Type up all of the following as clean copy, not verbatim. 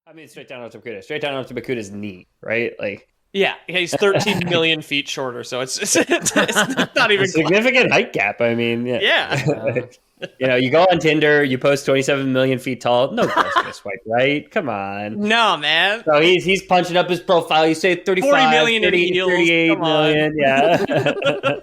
I mean, straight down onto Bakuda. Straight down onto Bakuda's knee, right? Like, Yeah, he's 13 million feet shorter, so it's not even a significant height gap. I mean, Yeah. You go on Tinder, you post 27 million feet tall. No girl's gonna swipe right. Come on. No, man. So he's punching up his profile. You say 35, 40 million 30, in heels. 38 Come on. million. Yeah.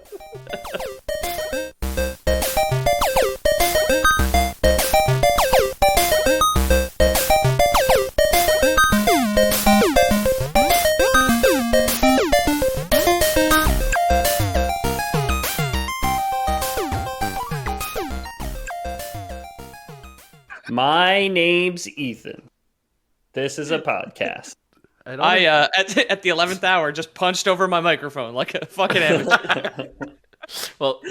My name's Ethan. This is a podcast. I at the 11th hour just punched over my microphone like a fucking amateur. well,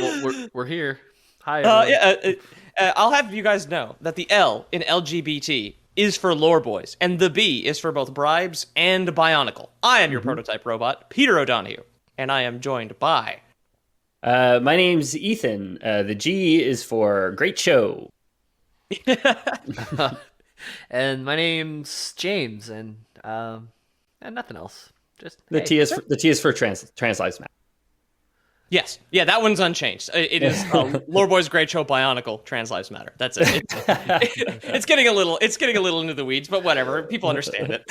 we're here. Hi. Everyone. I'll have you guys know that the L in LGBT is for lore boys, and the B is for both bribes and Bionicle. I am your prototype robot, Peter O'Donohue, and I am joined by. My name's Ethan. The G is for great show. And my name's James, and nothing else. Just the T is for trans lives matter. Yes, yeah, that one's unchanged. It is Lore Boys Great Show Bionicle Trans Lives Matter. That's it. It's getting a little into the weeds, but whatever. People understand it.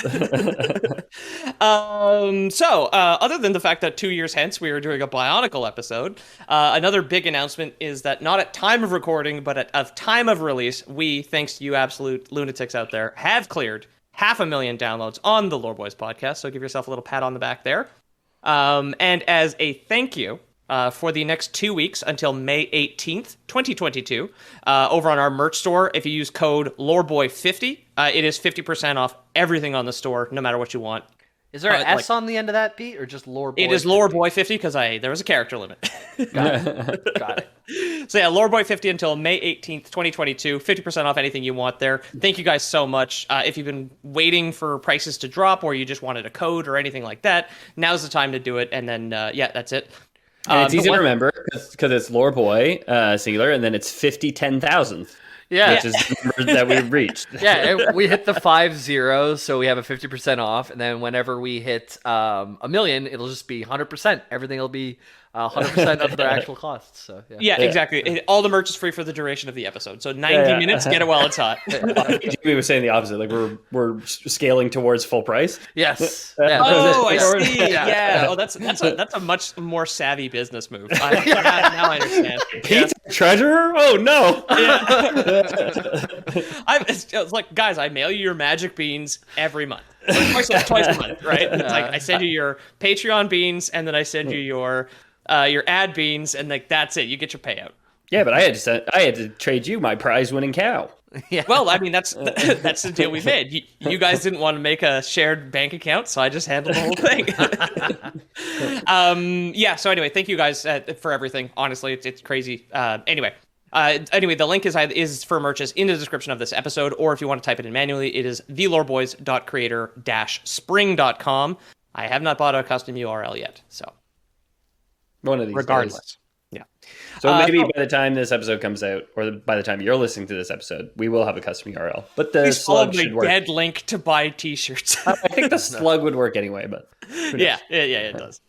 Other than the fact that 2 years hence we are doing a Bionicle episode, another big announcement is that not at time of recording, but at time of release, we, thanks to you absolute lunatics out there, have cleared 500,000 downloads on the Lore Boys podcast. So give yourself a little pat on the back there. And as a thank you. For the next 2 weeks until May 18th, 2022, over on our merch store, if you use code LOREBOY50, it is 50% off everything on the store, no matter what you want. Is there an S on the end of that, Pete, or just Lore Boy? It is LOREBOY50 because there was a character limit. Got it. So yeah, LOREBOY50 until May 18th, 2022, 50% off anything you want there. Thank you guys so much. If you've been waiting for prices to drop or you just wanted a code or anything like that, now's the time to do it. And then, that's it. And it's easy to remember because it's Lore Boy, singular, and then it's 50,10,000. Yeah. Which is the number that we've reached. Yeah, we hit the 5 zeros, so we have a 50% off. And then whenever we hit 1 million, it'll just be 100%. Everything will be 100% of their actual costs. So yeah, exactly. All the merch is free for the duration of the episode. So 90 minutes, get it while it's hot. We were saying the opposite. Like we're scaling towards full price. Yes. Yeah. Oh, I see. Yeah. Oh, that's a much more savvy business move. Now I understand. Pete's treasurer? Oh no. It's like, guys, I mail you your magic beans every month. Twice a month, right? It's like I send you your Patreon beans, and then I send you your ad beans, and like that's it. You get your payout. Yeah, but I had to trade you my prize-winning cow. Yeah. Well, I mean that's the deal we made. You guys didn't want to make a shared bank account, so I just handled the whole thing. So anyway, thank you guys for everything. Honestly, it's crazy. Anyway, the link is for merches in the description of this episode, or if you want to type it in manually, it is theloreboys.creator-spring.com. I have not bought a custom URL yet, so one of these regardless. Days. Yeah. So maybe by the time this episode comes out, or by the time you're listening to this episode, we will have a custom URL. But the slug should work. Dead link to buy T-shirts. I think the slug would work anyway, but yeah, it does.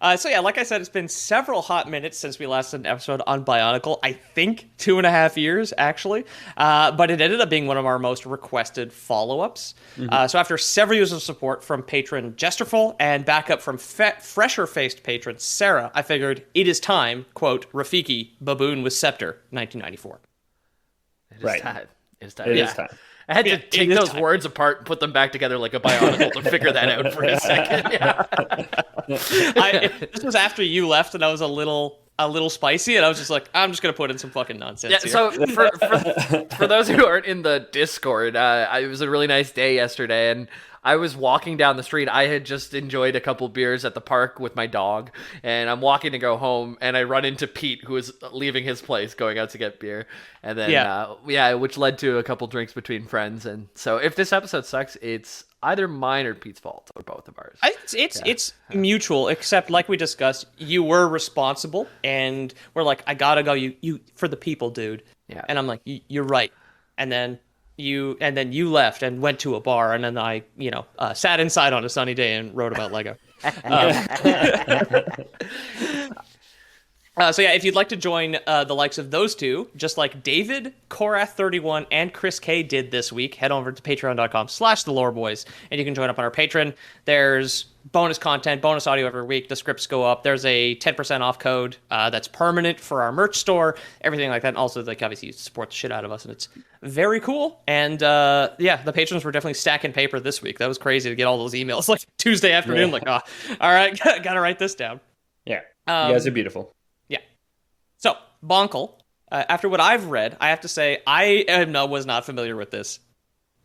Like I said, it's been several hot minutes since we last did an episode on Bionicle. I think 2.5 years, actually. But it ended up being one of our most requested follow-ups. So after several years of support from patron Jesterful and backup from fresher-faced patron Sarah, I figured it is time, quote, Rafiki, Baboon with Scepter, 1994. It is time. It is time. I had to take those words apart and put them back together like a Bionicle to figure that out for a second. Yeah. This was after you left, and I was a little spicy, and I was just like, I'm just gonna put in some fucking nonsense. Yeah. So for those who aren't in the Discord, it was a really nice day yesterday, and I was walking down the street. I had just enjoyed a couple beers at the park with my dog, and I'm walking to go home, and I run into Pete, who is leaving his place, going out to get beer, and then which led to a couple drinks between friends. And so if this episode sucks, it's either mine or Pete's fault, or both of ours. It's mutual, except like we discussed, you were responsible, and we're like, I gotta go. You for the people, dude. Yeah. And I'm like, you're right. And then and then you left and went to a bar, and then I, sat inside on a sunny day and wrote about Lego. So yeah, if you'd like to join the likes of those two, just like David, Korath31, and Chris K did this week, head over to patreon.com/theloreboys, and you can join up on our Patreon. There's bonus content, bonus audio every week. The scripts go up. There's a 10% off code that's permanent for our merch store, everything like that. And also, like, obviously, you support the shit out of us, and it's very cool. And the patrons were definitely stacking paper this week. That was crazy to get all those emails like Tuesday afternoon. Like, all right, gotta write this down. Yeah, you guys are beautiful. So, Bionicle, after what I've read, I have to say I was not familiar with this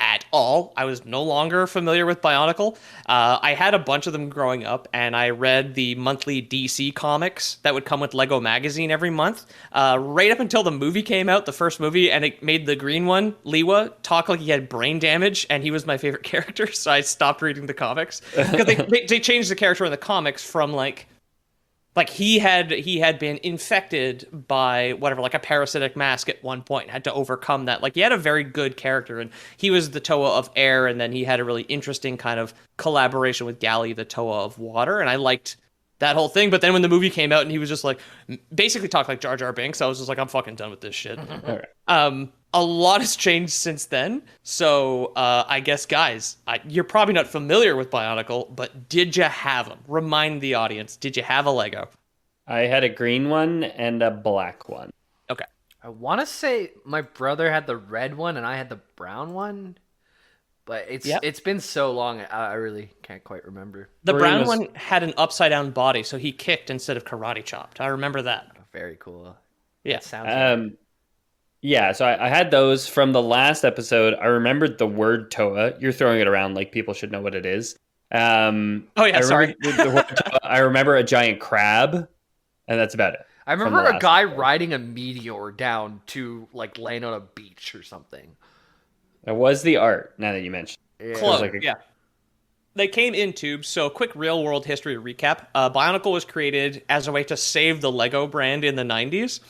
at all. I was no longer familiar with Bionicle. I had a bunch of them growing up, and I read the monthly DC comics that would come with Lego Magazine every month, right up until the movie came out, the first movie, and it made the green one, Liwa, talk like he had brain damage, and he was my favorite character, so I stopped reading the comics. Because they changed the character in the comics from, like he had been infected by whatever, like a parasitic mask at one point, had to overcome that. Like, he had a very good character, and he was the Toa of air, and then he had a really interesting kind of collaboration with Gali, the Toa of water, and I liked that whole thing. But then when the movie came out and he was just like, basically talked like Jar Jar Binks, I was just like, I'm fucking done with this shit. All right. A lot has changed since then, so I guess, guys, you're probably not familiar with Bionicle, but did you have them? Remind the audience, did you have a Lego? I had a green one and a black one. Okay. I want to say my brother had the red one and I had the brown one, but it's been so long, I really can't quite remember. The brown one had an upside-down body, so he kicked instead of karate chopped. I remember that. Very cool. Yeah. Sounds Yeah, so I had those from the last episode. I remembered the word Toa. You're throwing it around like people should know what it is. Sorry. The word Toa. I remember a giant crab, and that's about it. I remember a guy riding a meteor down to, like, land on a beach or something. That was the art, now that you mentioned. Yeah. Close, yeah. They came in tubes, so quick real-world history recap. Bionicle was created as a way to save the Lego brand in the 90s.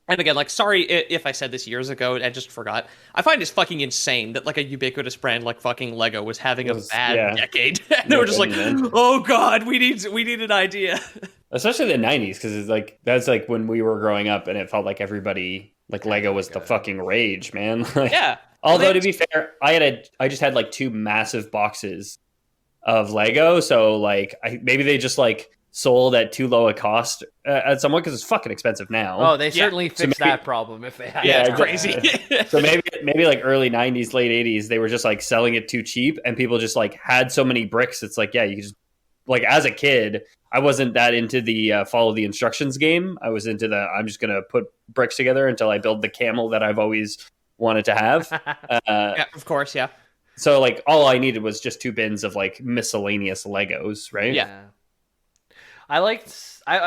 And again, like, sorry if I said this years ago, I just forgot. I find it's fucking insane that, like, a ubiquitous brand like fucking Lego was having a bad decade. And they were just like, oh god, we need an idea. Especially the 90s, because it's like, that's like when we were growing up, and it felt like everybody, like, Lego was the fucking rage, man. Like, yeah. Although, to be fair, I just had, like, 2 massive boxes of Lego, so, like, maybe they just, like, sold at too low a cost at someone, because it's fucking expensive now. Oh, they certainly fixed that problem if they had. Yeah, it's crazy. So maybe like early 90s, late 80s, they were just like selling it too cheap, and people just like had so many bricks. It's like, yeah, you could just, like, as a kid, I wasn't that into the follow the instructions game. I was into I'm just going to put bricks together until I build the camel that I've always wanted to have. Yeah, of course, yeah. So, like, all I needed was just 2 bins of, like, miscellaneous Legos, right? Yeah. I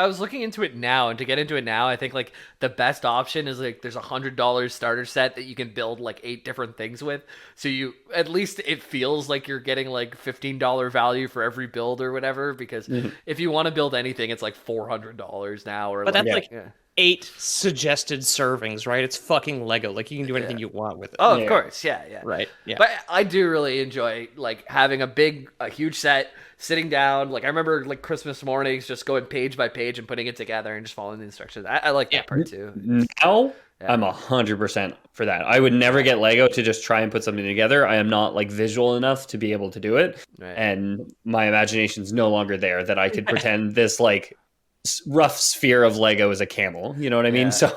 was looking into it now, and to get into it now, I think, like, the best option is, like, there's $100 starter set that you can build, like, 8 different things with. So at least it feels like you're getting, like, $15 value for every build or whatever, because if you want to build anything, it's like $400 now. But that's 8 suggested servings, right? It's fucking Lego. Like, you can do anything you want with it. Oh, of course. Yeah. Right. Yeah. But I do really enjoy, like, having a huge set, sitting down. Like, I remember, like, Christmas mornings, just going page by page and putting it together and just following the instructions. I like that part too. Now, I'm 100% for that. I would never get Lego to just try and put something together. I am not, like, visual enough to be able to do it. Right. And my imagination's no longer there that I could pretend this, like, rough sphere of Lego is a camel. You know what I mean? So,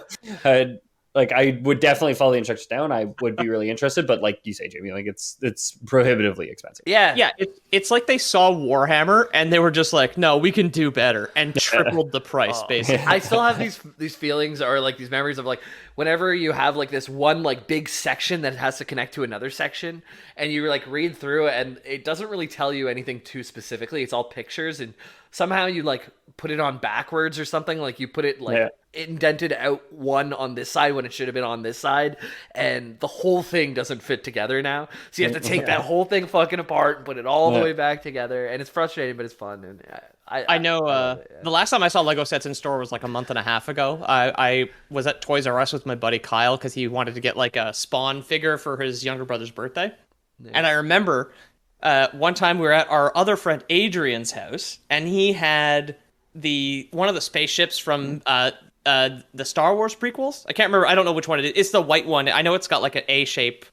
like, I would definitely follow the instructions down. I would be really interested, but like you say, Jamie, like, it's prohibitively expensive. Yeah. It's like they saw Warhammer and they were just like, no, we can do better, and tripled the price, basically. I still have these feelings, or like these memories of, like, whenever you have, like, this one, like, big section that has to connect to another section, and you, like, read through it, and it doesn't really tell you anything too specifically. It's all pictures, and somehow you, like, put it on backwards or something. Like, you put it, like, indented out one on this side when it should have been on this side, and the whole thing doesn't fit together now. So you have to take that whole thing fucking apart and put it all the way back together, and it's frustrating, but it's fun, and I know the last time I saw Lego sets in store was like a month and a half ago. I was at Toys R Us with my buddy Kyle because he wanted to get like a Spawn figure for his younger brother's birthday. Nice. And I remember one time we were at our other friend Adrian's house, and he had one of the spaceships from the Star Wars prequels. I can't remember. I don't know which one it is. It's the white one. I know it's got like an A-shape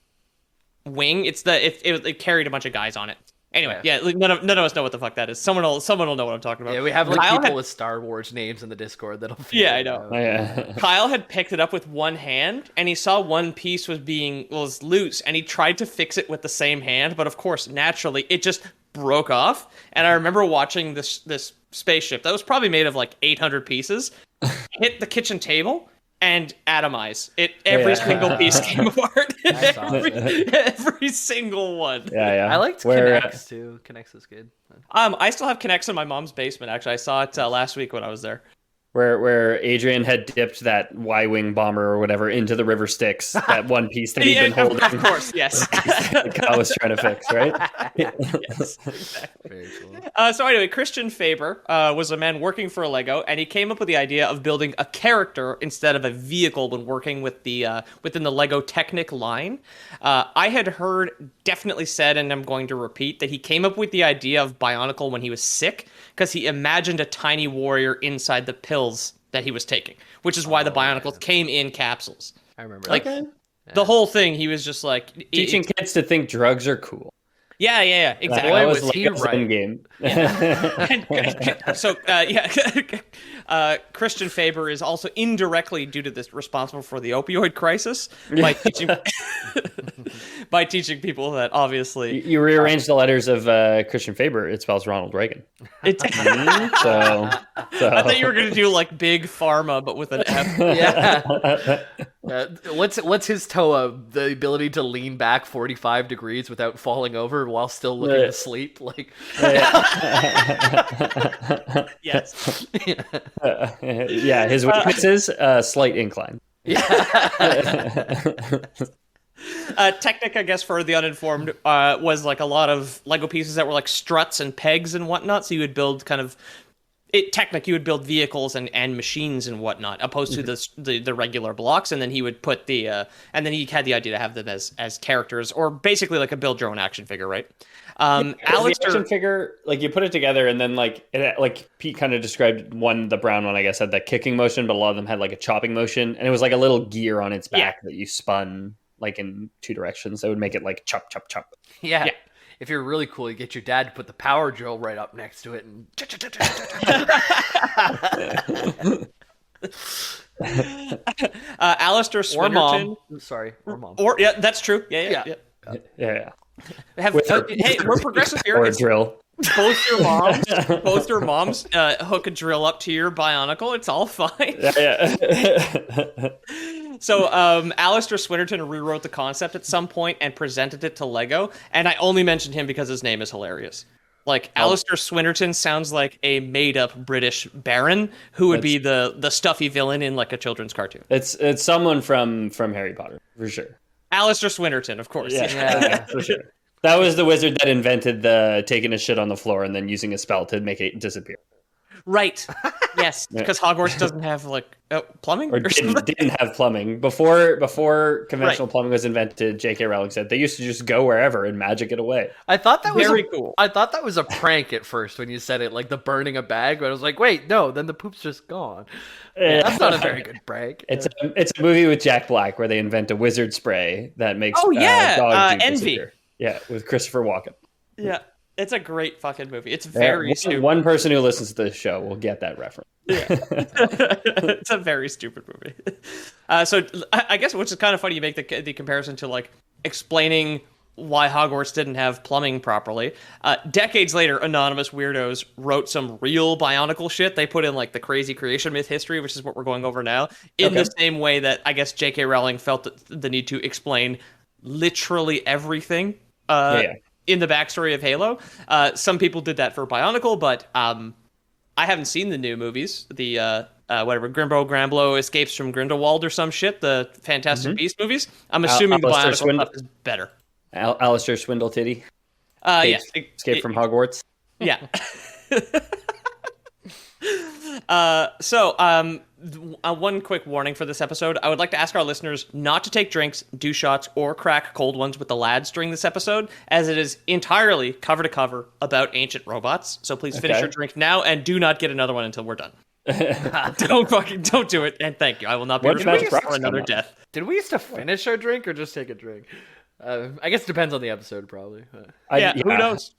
wing. It carried a bunch of guys on it. Anyway, yeah, none of us know what the fuck that is. Someone will know what I'm talking about. Yeah, we have like people with Star Wars names in the Discord that'll. Yeah, I know. Oh, yeah. Kyle had picked it up with one hand, and he saw one piece was loose, and he tried to fix it with the same hand, but of course, naturally, it just broke off. And I remember watching this spaceship that was probably made of like 800 pieces hit the kitchen table and atomize it. Every single piece came apart. Every single one. Yeah. I liked Kinects too. Kinects is good. I still have Kinects in my mom's basement. Actually, I saw it last week when I was there. Where Adrian had dipped that Y-wing bomber or whatever into the river Styx, that one piece that he'd been holding. Of course, yes. I was trying to fix, right? Yes, exactly. Very cool. So anyway, Christian Faber was a man working for Lego, and he came up with the idea of building a character instead of a vehicle when working with within the Lego Technic line. I had heard, definitely said, and I'm going to repeat, that he came up with the idea of Bionicle when he was sick, because he imagined a tiny warrior inside the pills that he was taking, which is why the Bionicles came in capsules. I remember the whole thing. He was just like teaching kids to think drugs are cool. Yeah, exactly. That was Lego's right. Game. Yeah. So, Christian Faber is also indirectly, due to this, responsible for the opioid crisis by teaching people that obviously you rearrange the letters of Christian Faber. It spells Ronald Reagan. So I thought you were going to do like big pharma, but with an F. Yeah. What's his TOA? The ability to lean back 45 degrees without falling over while still looking asleep. Like, yes. Yeah, his weaknesses, slight incline. Yeah. Technic, I guess, for the uninformed, was like a lot of Lego pieces that were like struts and pegs and whatnot. So you would build Technic, you would build vehicles and machines and whatnot, opposed to the regular blocks. And then he would put and then he had the idea to have them as characters, or basically like a build your own action figure, right? The action figure, like you put it together, and then like Pete kind of described the brown one, I guess, had that kicking motion, but a lot of them had like a chopping motion, and it was like a little gear on its back that you spun like in two directions. That would make it like chop, chop, chop. Yeah. If you're really cool, you get your dad to put the power drill right up next to it and. Alistair Swinnerton. Or mom. Yeah, that's true. Yeah. Yeah. Hey, we're progressive here. Or a drill. Both your moms hook a drill up to your Bionicle. It's all fine. Yeah. So Alistair Swinnerton rewrote the concept at some point and presented it to Lego, and I only mentioned him because his name is hilarious. Like, Alistair Swinnerton sounds like a made-up British baron who would be the stuffy villain in like a children's cartoon. It's someone from Harry Potter, for sure. Alistair Swinnerton, of course. Yeah, for sure. That was the wizard that invented the taking a shit on the floor and then using a spell to make it disappear. Right. Yes, because Hogwarts doesn't have like plumbing, or didn't have plumbing before conventional plumbing was invented. J.K. Rowling said they used to just go wherever and magic it away. I thought that was very cool. I thought that was a prank at first when you said it, like the burning a bag. But I was like, wait, no, then the poop's just gone. That's not a very good prank. It's a movie with Jack Black where they invent a wizard spray that makes dog Envy. Disappear. Yeah, with Christopher Walken. Yeah. It's a great fucking movie. It's very stupid. One person who listens to this show will get that reference. Yeah. It's a very stupid movie. So I guess, which is kind of funny, you make the comparison to like explaining why Hogwarts didn't have plumbing properly. Decades later, anonymous weirdos wrote some real Bionicle shit. They put in like the crazy creation myth history, which is what we're going over now, in the same way that I guess J.K. Rowling felt the need to explain literally everything. In the backstory of Halo. Some people did that for Bionicle, but I haven't seen the new movies. The Grimbo Gramblo Escapes from Grindelwald or some shit, the Fantastic Beast movies. I'm assuming the Bionicle stuff is better. Alistair Swindle Titty. Yes. Escape from Hogwarts. Yeah. One quick warning for this episode. I would like to ask our listeners not to take drinks, do shots, or crack cold ones with the lads during this episode, as it is entirely cover to cover about ancient robots. So please finish your drink now and do not get another one until we're done. Don't do it. And thank you. I will not be responsible for another death. Did we used to finish our drink or just take a drink? I guess it depends on the episode, probably. Who knows?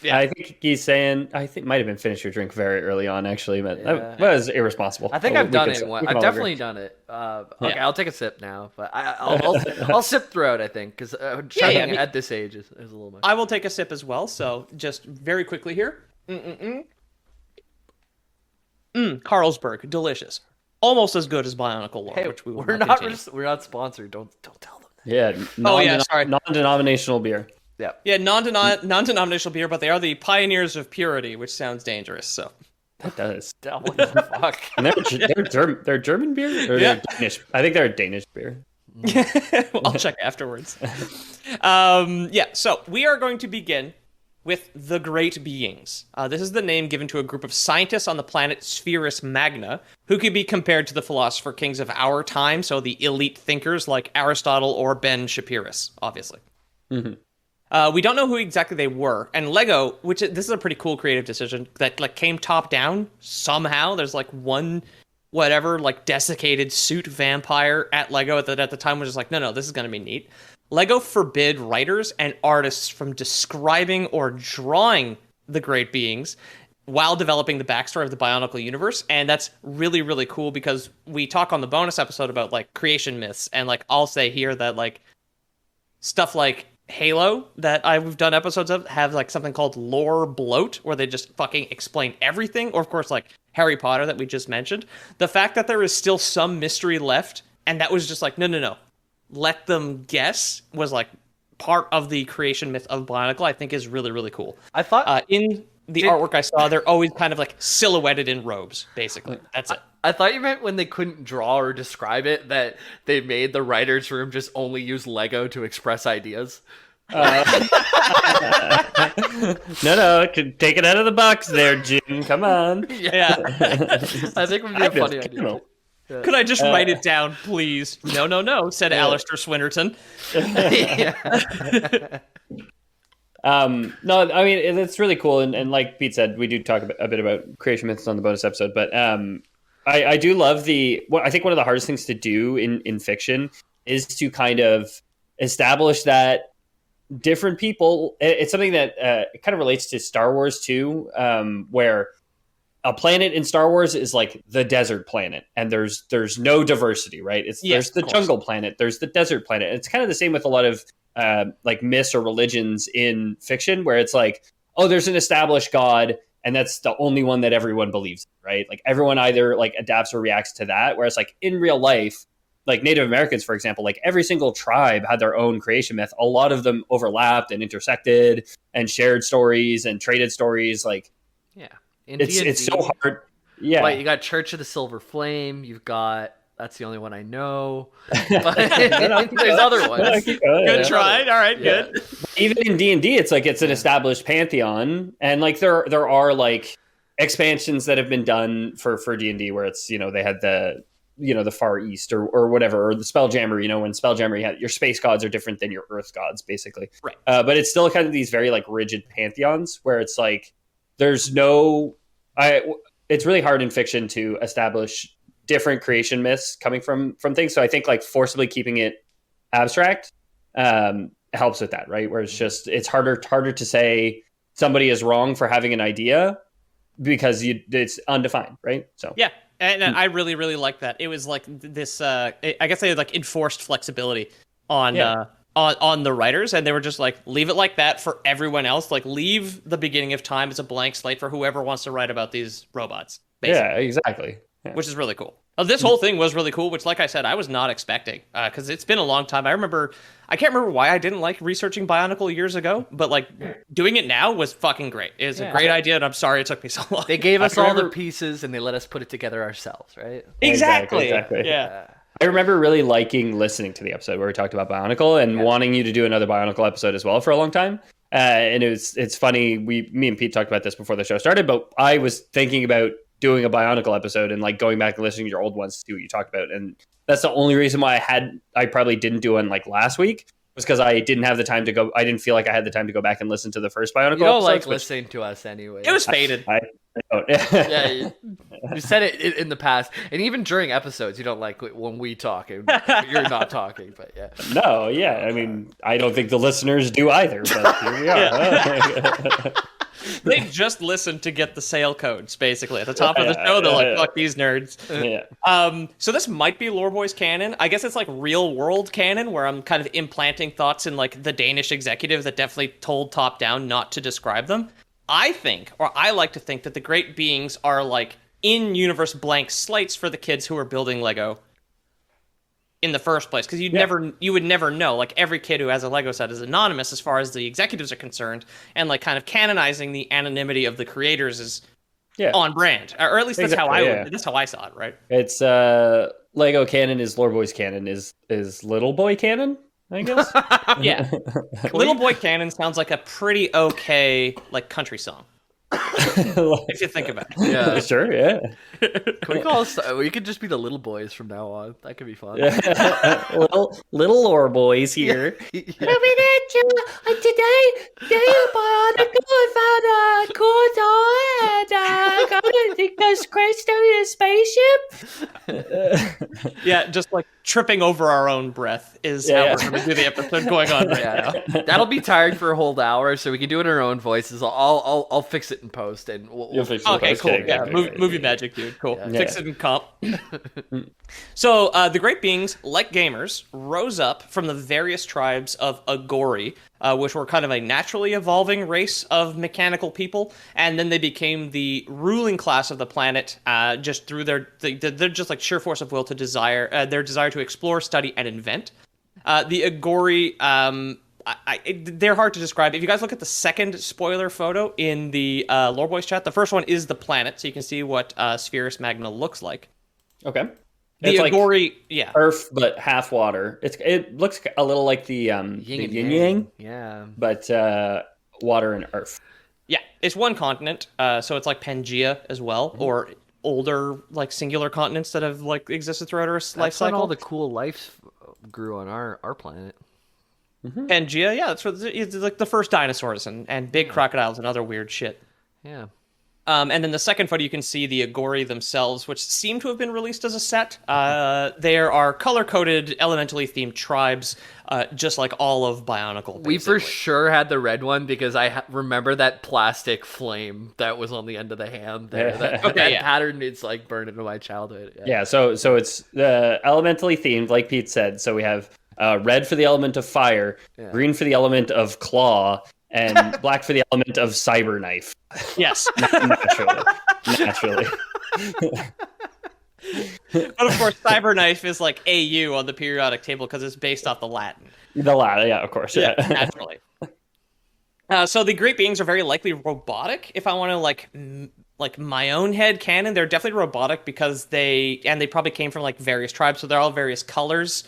Yeah. I think he's saying. I think might have been finish your drink very early on, actually, but that was irresponsible. I think I've done it. I've definitely done it. Okay, I'll take a sip now, but I'll sip throughout. I think because at this age is a little much. I will take a sip as well. So just very quickly here. Carlsberg, delicious, almost as good as Bionicle lore, which we're not sponsored. Don't tell them that. Yeah. Sorry. Non-denominational beer. Yeah, non-denominational beer, but they are the pioneers of purity, which sounds dangerous. So that does. What the fuck? And they're German beer, or they're Danish. I think they're a Danish beer. I'll check afterwards. So we are going to begin with the Great Beings. This is the name given to a group of scientists on the planet Spherus Magna, who could be compared to the philosopher kings of our time, so the elite thinkers like Aristotle or Ben Shapirus, obviously. Mm-hmm. We don't know who exactly they were, and Lego, this is a pretty cool creative decision that came top down somehow. There's one desiccated suit vampire at Lego at the time was just no, this is gonna be neat. Lego forbid writers and artists from describing or drawing the Great Beings while developing the backstory of the Bionicle universe, and that's really, really cool because we talk on the bonus episode about creation myths, and I'll say here that stuff like Halo that I've done episodes of have something called lore bloat, where they just fucking explain everything, or of course Harry Potter that we just mentioned. The fact that there is still some mystery left, and that was just no, let them guess, was part of the creation myth of Bionicle, I think is really, really cool. I thought in the artwork I saw, they're always kind of silhouetted in robes, basically. That's it. I thought you meant when they couldn't draw or describe it, that they made the writer's room just only use Lego to express ideas. No, take it out of the box there, Jim. Come on. Yeah. I think it would be a funny idea. Yeah. Could I just write it down, please? No, said Alistair Swinnerton. No, I mean, it's really cool. And like Pete said, we do talk a bit about creation myths on the bonus episode. But I do love I think one of the hardest things to do in fiction is to kind of establish that different people, it's something that it kind of relates to Star Wars too, where a planet in Star Wars is the desert planet, and there's no diversity, right? There's the jungle planet, there's the desert planet. It's kind of the same with a lot of myths or religions in fiction, where it's there's an established god, and that's the only one that everyone believes in, right? Everyone either adapts or reacts to that, whereas in real life, Native Americans, for example, every single tribe had their own creation myth. A lot of them overlapped and intersected and shared stories and traded stories. It's so hard. Yeah. You got Church of the Silver Flame. You've got, that's the only one I know. But there's other ones. Good try. All right, good. Even in D&D, it's it's an established pantheon. And there are expansions that have been done for D&D where it's, they had the Far East or whatever, or the Spelljammer, when Spelljammer, you had your space gods are different than your Earth gods, basically. Right. But it's still kind of these very rigid pantheons where it's there's it's really hard in fiction to establish different creation myths coming from things. So I think forcibly keeping it abstract helps with that, right? Where it's harder to say somebody is wrong for having an idea because it's undefined, right? So yeah. And I really, really like that. It was this, I guess they had enforced flexibility on the writers, and they were just leave it like that for everyone else. Leave the beginning of time as a blank slate for whoever wants to write about these robots. Basically. Yeah, exactly. Yeah. Which is really cool. This whole thing was really cool, which, like I said, I was not expecting, because it's been a long time. I can't remember why I didn't like researching Bionicle years ago, but doing it now was fucking great. It was a great idea, and I'm sorry it took me so long. They gave us all the pieces, and they let us put it together ourselves, right? Exactly. Yeah. I remember really liking listening to the episode where we talked about Bionicle and wanting you to do another Bionicle episode as well for a long time. And it's funny. Me and Pete talked about this before the show started, but I was thinking about doing a Bionicle episode and like going back and listening to your old ones to see what you talked about. And that's the only reason why I probably didn't do one like last week, was because I didn't have the time to go. I didn't feel like I had the time to go back and listen to the first Bionicle. You don't episodes, like listening to us anyway. It was faded. I don't. Yeah, you said it in the past, and even during episodes, you don't like when we talk and you're not talking. But yeah, No, yeah. I mean, I don't think the listeners do either. But here we are. They just listened to get the sale codes, basically. At the top of the show, they're like, fuck these nerds. Yeah. So this might be Lore Boys canon. I guess it's like real world canon, where I'm kind of implanting thoughts in like the Danish executive that definitely told top down not to describe them. I think, or I like to think, that the great beings are like in-universe blank slates for the kids who are building Lego in the first place, because you would never know. Like, every kid who has a Lego set is anonymous as far as the executives are concerned, and like kind of canonizing the anonymity of the creators is on brand, or at least that's how that's how I saw it, right? It's Lego canon is Lore Boys canon is Little Boy canon, I guess. Yeah. Little Boy canon sounds like a pretty okay like country song. If you think about it. Yeah, sure, yeah. Can we call us? We could just be the Little Boys from now on. That could be fun. little Lore Boys here. Today, Bionicle, I found a cool toy, and it goes crazy in a spaceship. Yeah, just like tripping over our own breath is how we're going to do the episode going on right now. That'll be tiring for a whole hour, so we can do it in our own voices. I'll fix it in post, and You'll fix it. Okay, cool. Okay, Yeah, okay. movie magic, dude. Cool. Yeah. Fix it in comp. So the great beings, like gamers, rose up from the various tribes of Agori, which were kind of a naturally evolving race of mechanical people, and then they became the ruling class of the planet just through their just like sheer force of will to their desire to explore, study, and invent. The Agori, they're hard to describe. If you guys look at the second spoiler photo in the Lore Boys chat, the first one is the planet, so you can see what Spherus Magna looks like. Okay. The It's Agori, like Earth, but half water. It looks a little like the yin yang, yeah, but water and earth. Yeah, it's one continent, so it's like Pangea as well, or older like singular continents that have like existed throughout our life that's when cycle. all the cool life grew on our planet. Pangea, yeah, that's where it's like the first dinosaurs and big crocodiles and other weird shit. Yeah. And then the second photo, you can see the Agori themselves, which seem to have been released as a set. There are color-coded, elementally themed tribes, just like all of Bionicle. We for basically. sure had the red one because I remember that plastic flame that was on the end of the hand there. That pattern is like burned into my childhood. Yeah, so it's elementally themed, like Pete said. So we have red for the element of fire, green for the element of claw, and black for the element of cyber knife. Yes. Naturally. But of course, Cyberknife is like AU on the periodic table because it's based off the Latin. The latter, yeah, of course. Yeah. Naturally. So the great beings are very likely robotic. If I want to like my own head canon, they're definitely robotic because they probably came from like various tribes, so they're all various colors.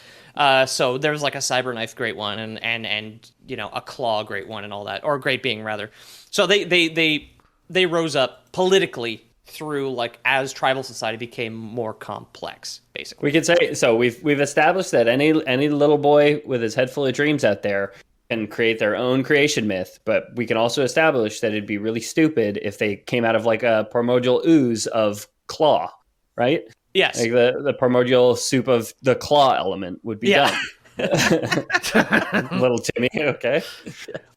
So there's like a Cyberknife great one and you know, a claw great one and all that, or a great being rather. So they rose up politically through like as tribal society became more complex, basically. We could say so. We've established that any little boy with his head full of dreams out there can create their own creation myth, but we can also establish that it'd be really stupid if they came out of like a primordial ooze of claw, right? Yes. Like the primordial soup of the claw element would be done. Little Timmy, okay.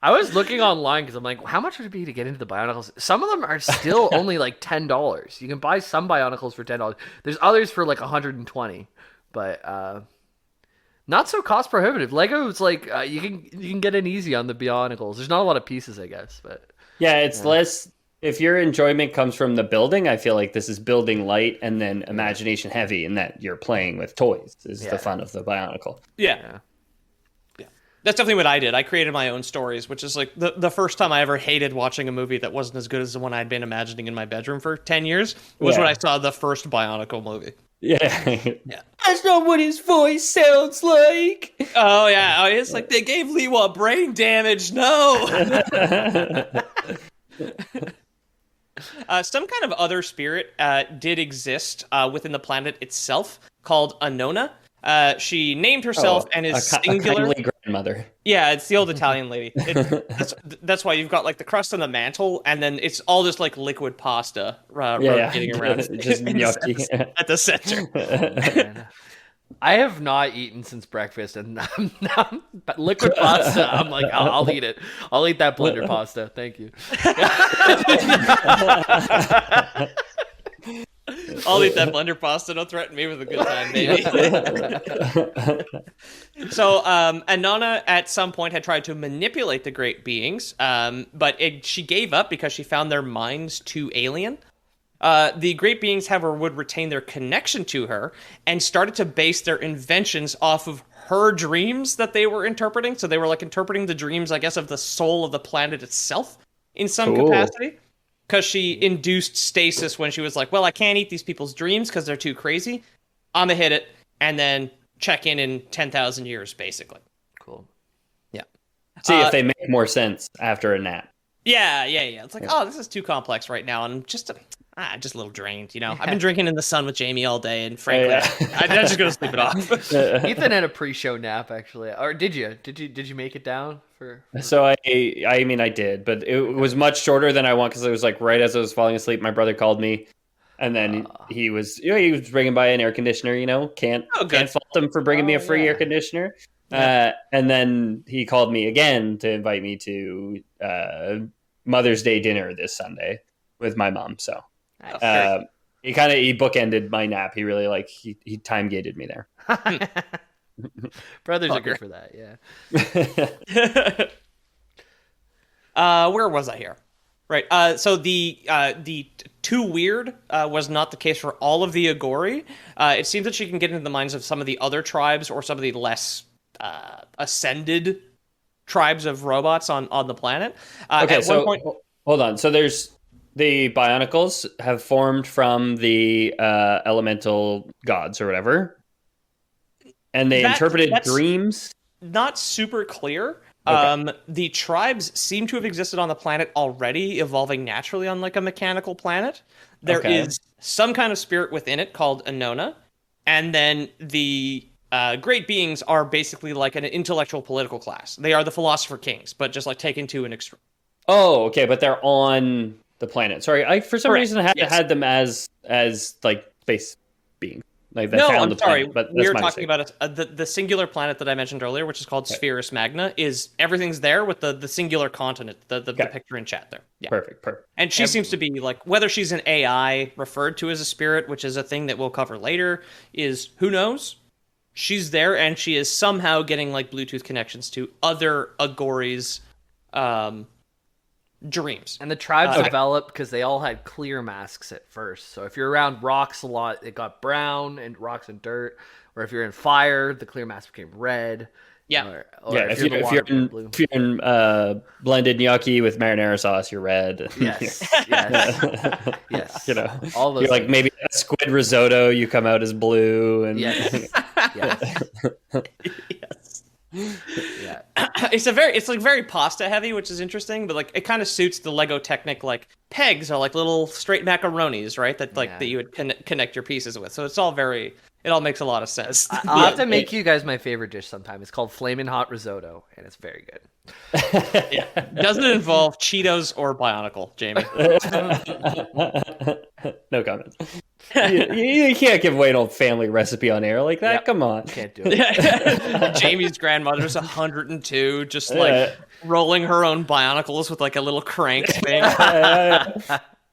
I was looking online because I'm like, how much would it be to get into the Bionicles? Some of them are still only like $10. You can buy some Bionicles for $10. There's others for like $120, but not so cost prohibitive. Lego's like you can get in easy on the Bionicles. There's not a lot of pieces, I guess, but it's less. If your enjoyment comes from the building, I feel like this is building light and then imagination heavy, in that you're playing with toys. This is the fun of the Bionicle. Yeah. That's definitely what I did. I created my own stories, which is like the first time I ever hated watching a movie that wasn't as good as the one I'd been imagining in my bedroom for 10 years was when I saw the first Bionicle movie. Yeah. That's not what his voice sounds like. Oh, yeah. It's like, they gave Leewa brain damage. No. Some kind of other spirit did exist within the planet itself called Annona. She named herself and is singular. A kindly grandmother. Yeah, it's the old Italian lady. That's why you've got like the crust on the mantle, and then it's all just like liquid pasta rotating around, just gnocchi at the center. I have not eaten since breakfast, and but liquid pasta. I'm like, I'll eat it. I'll eat that blender pasta. Thank you. I'll eat that blender pasta. Don't threaten me with a good time, baby. So, Annona at some point had tried to manipulate the great beings, but she gave up because she found their minds too alien. The great beings, however, would retain their connection to her and started to base their inventions off of her dreams that they were interpreting. So they were like interpreting the dreams, I guess, of the soul of the planet itself in some capacity. Because she induced stasis when she was like, well, I can't eat these people's dreams because they're too crazy. I'm going to hit it and then check in 10,000 years, basically. Cool. Yeah. See if they make more sense after a nap. Yeah. It's like, this is too complex right now. And I'm just a little drained, I've been drinking in the sun with Jamie all day, and frankly, I'm just going to sleep it off. Ethan had a pre-show nap, actually. Or did you? Did you make it down for... So I mean, I did, but it was much shorter than I want because it was like right as I was falling asleep, my brother called me, and then he was bringing by an air conditioner. Can't fault him for bringing me a free air conditioner. Yeah. And then he called me again to invite me to Mother's Day dinner this Sunday with my mom. So. He bookended my nap. He really he time gated me there. Brothers are good for that, yeah. Where was I here? Right. So the too weird was not the case for all of the Agori. It seems that she can get into the minds of some of the other tribes or some of the less ascended tribes of robots on the planet. Okay, at one point, hold on. So there's the Bionicles have formed from the elemental gods or whatever, and they interpreted dreams. Not super clear. Okay. The tribes seem to have existed on the planet already, evolving naturally on like a mechanical planet. There is some kind of spirit within it called Annona, and then the great beings are basically like an intellectual political class. They are the philosopher kings, but just like taken to an extreme. Oh, okay, but they're on the planet. Sorry, I for some reason had them as like space beings. Like that. No, I'm sorry. Planet, but we were talking about the singular planet that I mentioned earlier, which is called Spherus Magna. Is everything's there with the singular continent, the picture in chat there. Yeah. Perfect. And she seems to be like, whether she's an AI referred to as a spirit, which is a thing that we'll cover later, is who knows. She's there, and she is somehow getting like Bluetooth connections to other Agori's dreams. And the tribes developed because they all had clear masks at first. So if you're around rocks a lot, it got brown and rocks and dirt. Or if you're in fire, the clear mask became red. Yeah. Or if you're in blended gnocchi with marinara sauce, you're red. Yes. Yes. All those. You're like maybe a squid risotto, you come out as blue. And yes. Yes. Yeah. It's like very pasta heavy, which is interesting, but like it kind of suits the Lego Technic like pegs are like little straight macaronis, right? That that you would connect your pieces with. So it all makes a lot of sense. I'll have to make you guys my favorite dish sometime. It's called Flamin Hot Risotto, and it's very good. Yeah. Doesn't it involve Cheetos or Bionicle, Jamie? No comment. You can't give away an old family recipe on air like that. Yep. Come on. Can't do it. Jamie's grandmother's 102, just like rolling her own Bionicles with like a little crank thing.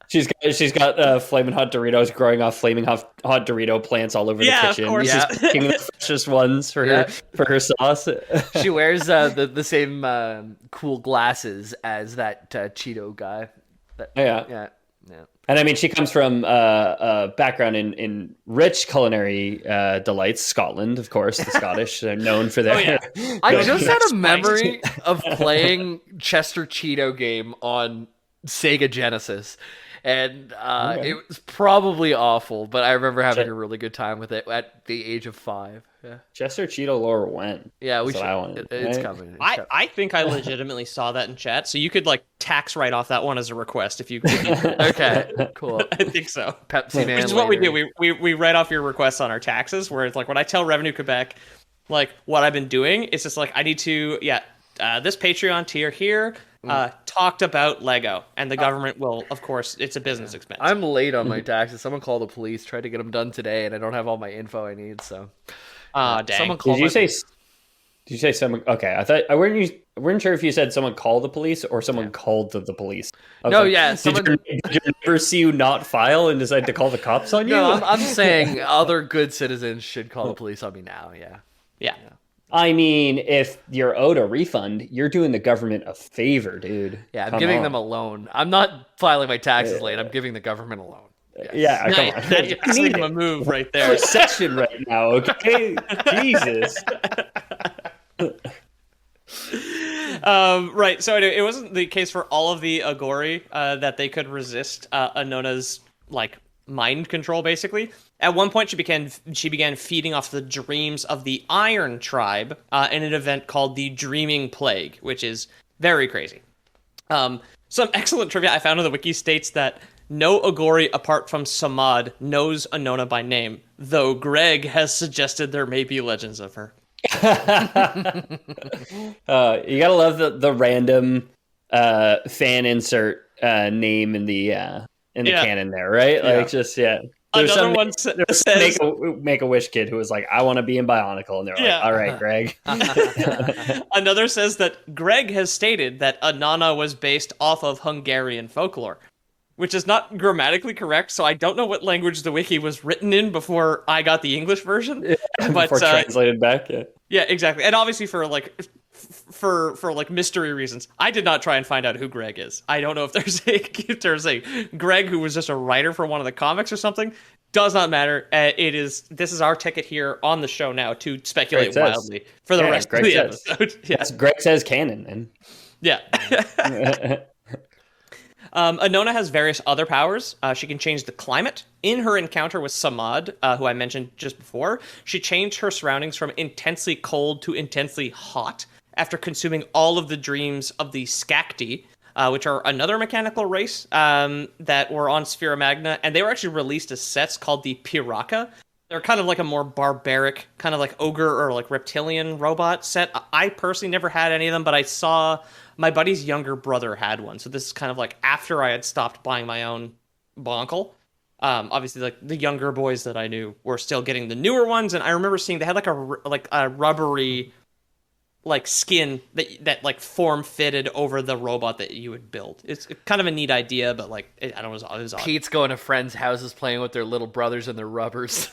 She's got Flamin' Hot Doritos growing off Flaming Hot Dorito plants all over the kitchen. Of course. She's picking the freshest ones for her sauce. She wears the same cool glasses as that Cheeto guy. Yeah. And I mean, she comes from a background in rich culinary delights. Scotland, of course, the Scottish are known for their. I just had a memory of playing Chester Cheeto game on Sega Genesis. and it was probably awful, but I remember having a really good time with it at the age of 5. Yeah, Chester Cheeto lore when? yeah, we That's should. what I wanted, It's right? coming. I think I legitimately saw that in chat, so you could like tax write off that one as a request if you. Okay, cool. I think so. Pepsi Man. Which is what we do. We write off your requests on our taxes. Where it's like when I tell Revenue Quebec, like what I've been doing, it's just like I need to this Patreon tier here talked about Lego, and the government will, of course, it's a business expense. I'm late on my taxes. Someone called the police, tried to get them done today, and I don't have all my info I need. So, dang. Someone Did called. you say someone? Okay, I thought I weren't sure if you said someone called the police or someone called the police. No, yeah, Did you ever see you not file and decide to call the cops on you? No, I'm saying other good citizens should call the police on me now. Yeah. I mean, if you're owed a refund, you're doing the government a favor, dude. Yeah, I'm Come giving on. them a loan. I'm not filing my taxes late. I'm giving the government a loan. Yes. Yeah, come on. That's You need a move right a there. recession right now, okay? Jesus. Right. So anyway, it wasn't the case for all of the Agori that they could resist Anona's like mind control. Basically, at one point she began feeding off the dreams of the Iron Tribe in an event called the Dreaming Plague, which is very crazy. Some excellent trivia I found on the wiki states that no Agori apart from Samad knows Anona by name, though Greg has suggested there may be legends of her. You gotta love the random fan insert name in the canon there, right? Like There's Another one says make a wish kid who was like, I want to be in Bionicle, and they're like, all right, Greg. Another says that Greg has stated that Anana was based off of Hungarian folklore, which is not grammatically correct, so I don't know what language the wiki was written in before I got the English version. But Before translated back, yeah, exactly. And obviously for mystery reasons, I did not try and find out who Greg is. I don't know if there's a Greg who was just a writer for one of the comics or something. Does not matter. This is our ticket here on the show now to speculate wildly for the rest of the episode. Yes, Greg says canon, and yeah. Anona has various other powers. She can change the climate. In her encounter with Samad, who I mentioned just before, she changed her surroundings from intensely cold to intensely hot after consuming all of the dreams of the Skakti, which are another mechanical race that were on Sphera Magna, and they were actually released as sets called the Paraka. They're kind of like a more barbaric, kind of like ogre or like reptilian robot set. I personally never had any of them, but I saw my buddy's younger brother had one. So this is kind of like after I had stopped buying my own Bionicle. Obviously, like the younger boys that I knew were still getting the newer ones, and I remember seeing they had like a rubbery like skin that like form fitted over the robot that you would build. It's kind of a neat idea, but like I don't know, it was odd. Pete's going to friends' houses playing with their little brothers and their rubbers.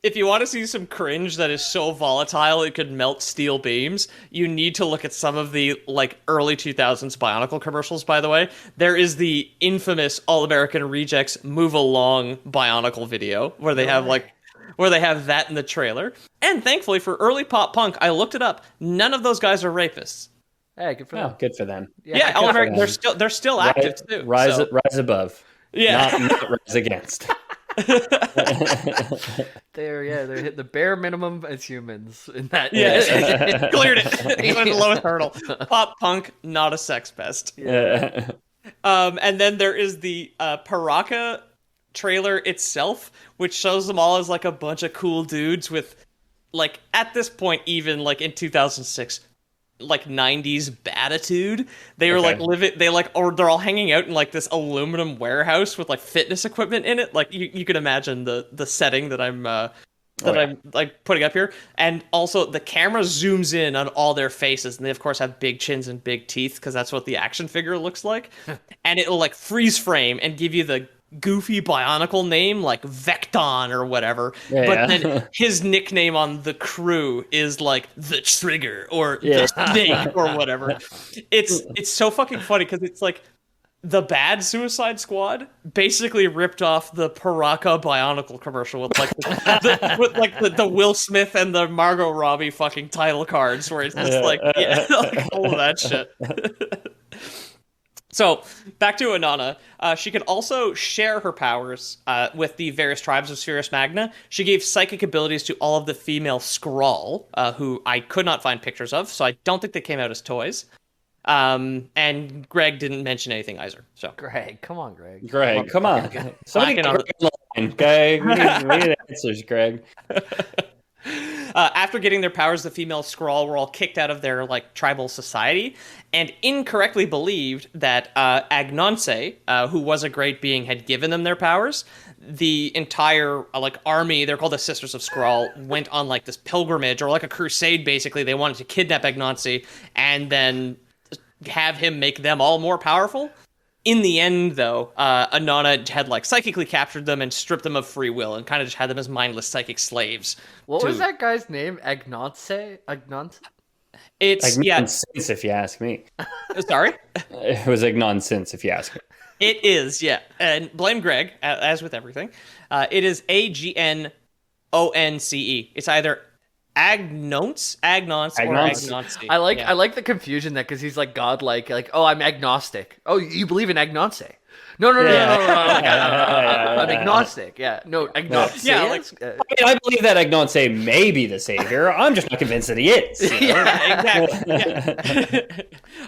If you want to see some cringe that is so volatile it could melt steel beams, you need to look at some of the like early 2000s Bionicle commercials. By the way, there is the infamous All American Rejects Move Along Bionicle video where they have that in the trailer. And thankfully for early pop punk, I looked it up. None of those guys are rapists. Hey, good for them. Good for them. Yeah, All American, they're still active too. Rise above. Yeah, not rise against. They're hitting the bare minimum as humans in that. Yeah, cleared it. He went the lowest hurdle. Pop punk, not a sex pest. Yeah. And then there is the Paraka trailer itself, which shows them all as like a bunch of cool dudes with, like, at this point, even like in 2006. Like 90s batitude. They were like living, or they're all hanging out in like this aluminum warehouse with like fitness equipment in it. Like you can imagine the setting that I'm like putting up here. And also the camera zooms in on all their faces, and they of course have big chins and big teeth because that's what the action figure looks like. And it'll like freeze frame and give you the goofy Bionicle name like Vecton or whatever, then his nickname on the crew is like the Trigger or the Snake or whatever. It's so fucking funny because it's like the bad Suicide Squad basically ripped off the Paraka Bionicle commercial with like the Will Smith and the Margot Robbie fucking title cards, where it's just like all of that shit. So back to Inanna. She could also share her powers with the various tribes of Spherus Magna. She gave psychic abilities to all of the female Skrull, who I could not find pictures of, so I don't think they came out as toys. And Greg didn't mention anything either. So Greg, come on, Greg. Greg, come on. Somebody get Greg on the line, okay? We need answers, Greg. After getting their powers, the female Skrull were all kicked out of their like tribal society, and incorrectly believed that Agnonce, who was a great being, had given them their powers. The entire army, they're called the Sisters of Skrull, went on like this pilgrimage or like a crusade. Basically, they wanted to kidnap Agnonce and then have him make them all more powerful. In the end, though, Inanna had like psychically captured them and stripped them of free will, and kind of just had them as mindless psychic slaves. What was that guy's name? Agnonce? It's nonsense, if you ask me. Sorry, it was nonsense, if you ask me. It is, yeah, and blame Greg, as with everything. It is Agnonce. It's either Agnonce or Agnonce. I like the confusion that because he's like godlike, like, oh, I'm agnostic. Oh, you believe in Agnonce? No. I'm agnostic. Yeah, no, agnostic. Yeah, I believe that Agnonce may be the savior. I'm just not convinced that he is. You know? Yeah, exactly.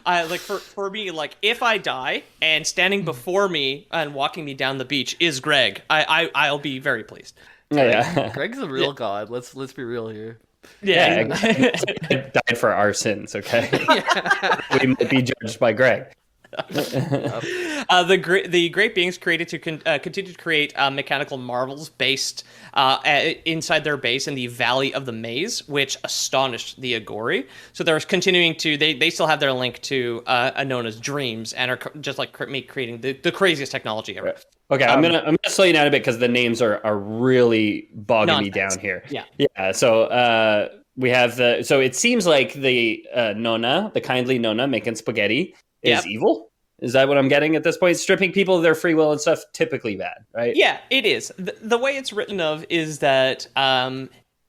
Yeah. For me, like if I die and standing before me and walking me down the beach is Greg, I'll be very pleased. Yeah. Greg's a real god. Let's be real here. Yeah. Died for our sins, okay? We might be judged by Greg. The great beings created to continue to create mechanical marvels based inside their base in the Valley of the Maze, which astonished the Agori. So they're continuing to they still have their link to Inanna's dreams and are just like creating the craziest technology ever. Okay, I'm gonna slow you down a bit because the names are really bogging me down here. Yeah. So we have so it seems like the Nonna, the kindly Nonna making spaghetti, is evil. Is that what I'm getting at this point? Stripping people of their free will and stuff, typically bad, right? Yeah, it is. The way it's written of is that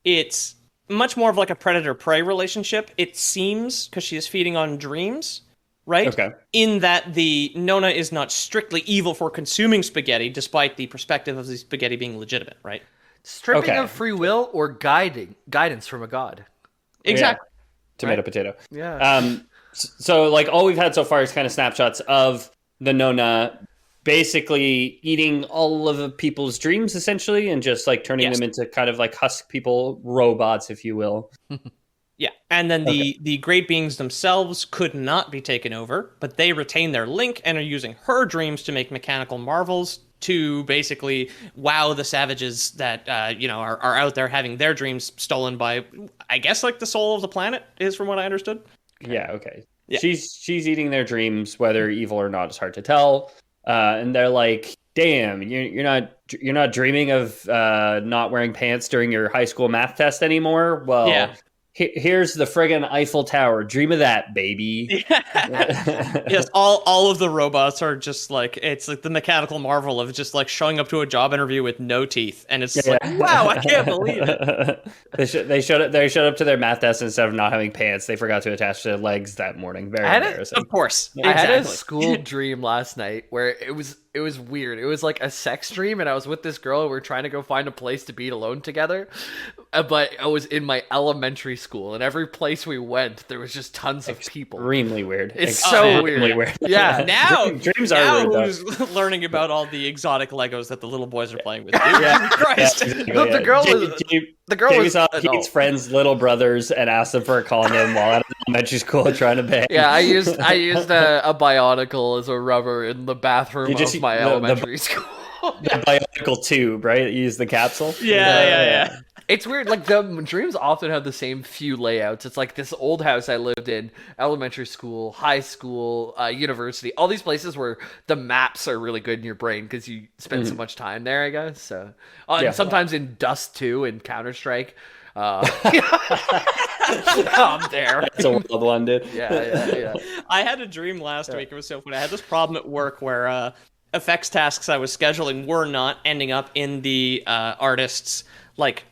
it's much more of like a predator-prey relationship. It seems because she is feeding on dreams. Right? Okay. In that the Nonna is not strictly evil for consuming spaghetti, despite the perspective of the spaghetti being legitimate, right? Stripping of free will or guidance from a god. Exactly. Yeah. Tomato, potato. Yeah. So like all we've had so far is kind of snapshots of the Nonna basically eating all of the people's dreams, essentially, and just like turning them into kind of like husk people, robots, if you will. Yeah, and then the great beings themselves could not be taken over, but they retain their link and are using her dreams to make mechanical marvels to basically wow the savages that are out there having their dreams stolen by, I guess, like the soul of the planet is from what I understood. Yeah. Okay. Yeah. She's eating their dreams, whether evil or not is hard to tell. And they're like, "Damn, you're not dreaming of not wearing pants during your high school math test anymore." Well. Yeah. Here's the friggin' Eiffel Tower. Dream of that, baby. Yes, all of the robots are just like, it's like the mechanical marvel of just like showing up to a job interview with no teeth, and it's like, wow, I can't believe it. They showed up to their math test instead of not having pants. They forgot to attach their legs that morning. Very embarrassing. Of course, I had a school dream last night where it was weird. It was like a sex dream, and I was with this girl, and we were trying to go find a place to be alone together. But I was in my elementary school, and every place we went, there was just tons of people. Extremely weird. It's so weird. Yeah. Now, dreams are weird, who's learning about all the exotic Legos that the little boys are playing with? Christ. Look, the girl was saw Pete's friends' little brothers and asked them for a condom while at elementary school trying to bang. Yeah, I used a Bionicle as a rubber in the bathroom of my elementary school. The Bionicle tube, right? You use the capsule. Yeah. It's weird. Like the dreams often have the same few layouts. It's like this old house I lived in, elementary school, high school, university. All these places where the maps are really good in your brain because you spend so much time there. I guess so. And sometimes in Dust 2 and Counter-Strike. I'm there. It's a wild one, dude. Yeah. I had a dream last week. It was so funny. I had this problem at work where effects tasks I was scheduling were not ending up in the artist's like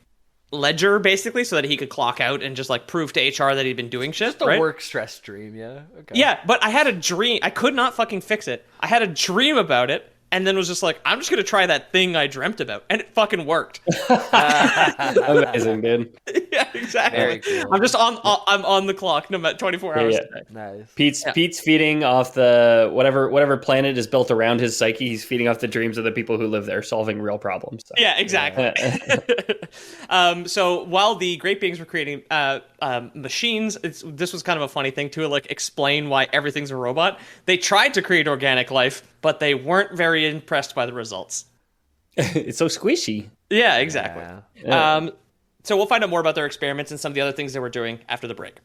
ledger, basically, so that he could clock out and just like prove to HR that he'd been doing shit. Just a right? work stress dream, yeah. Okay. Yeah, but I had a dream. I could not fucking fix it. I had a dream about it, and then was just like, I'm just gonna try that thing I dreamt about, and it fucking worked. Amazing, dude. Yeah, exactly. Very cool. I'm just I'm on the clock, no matter 24 hours a day. Nice. Pete's feeding off the whatever planet is built around his psyche. He's feeding off the dreams of the people who live there, solving real problems. So. Yeah, exactly. So while the great beings were creating machines, this was kind of a funny thing to like explain why everything's a robot. They tried to create organic life, but they weren't very impressed by the results. It's so squishy. Yeah, exactly. Yeah. So we'll find out more about their experiments and some of the other things they were doing after the break.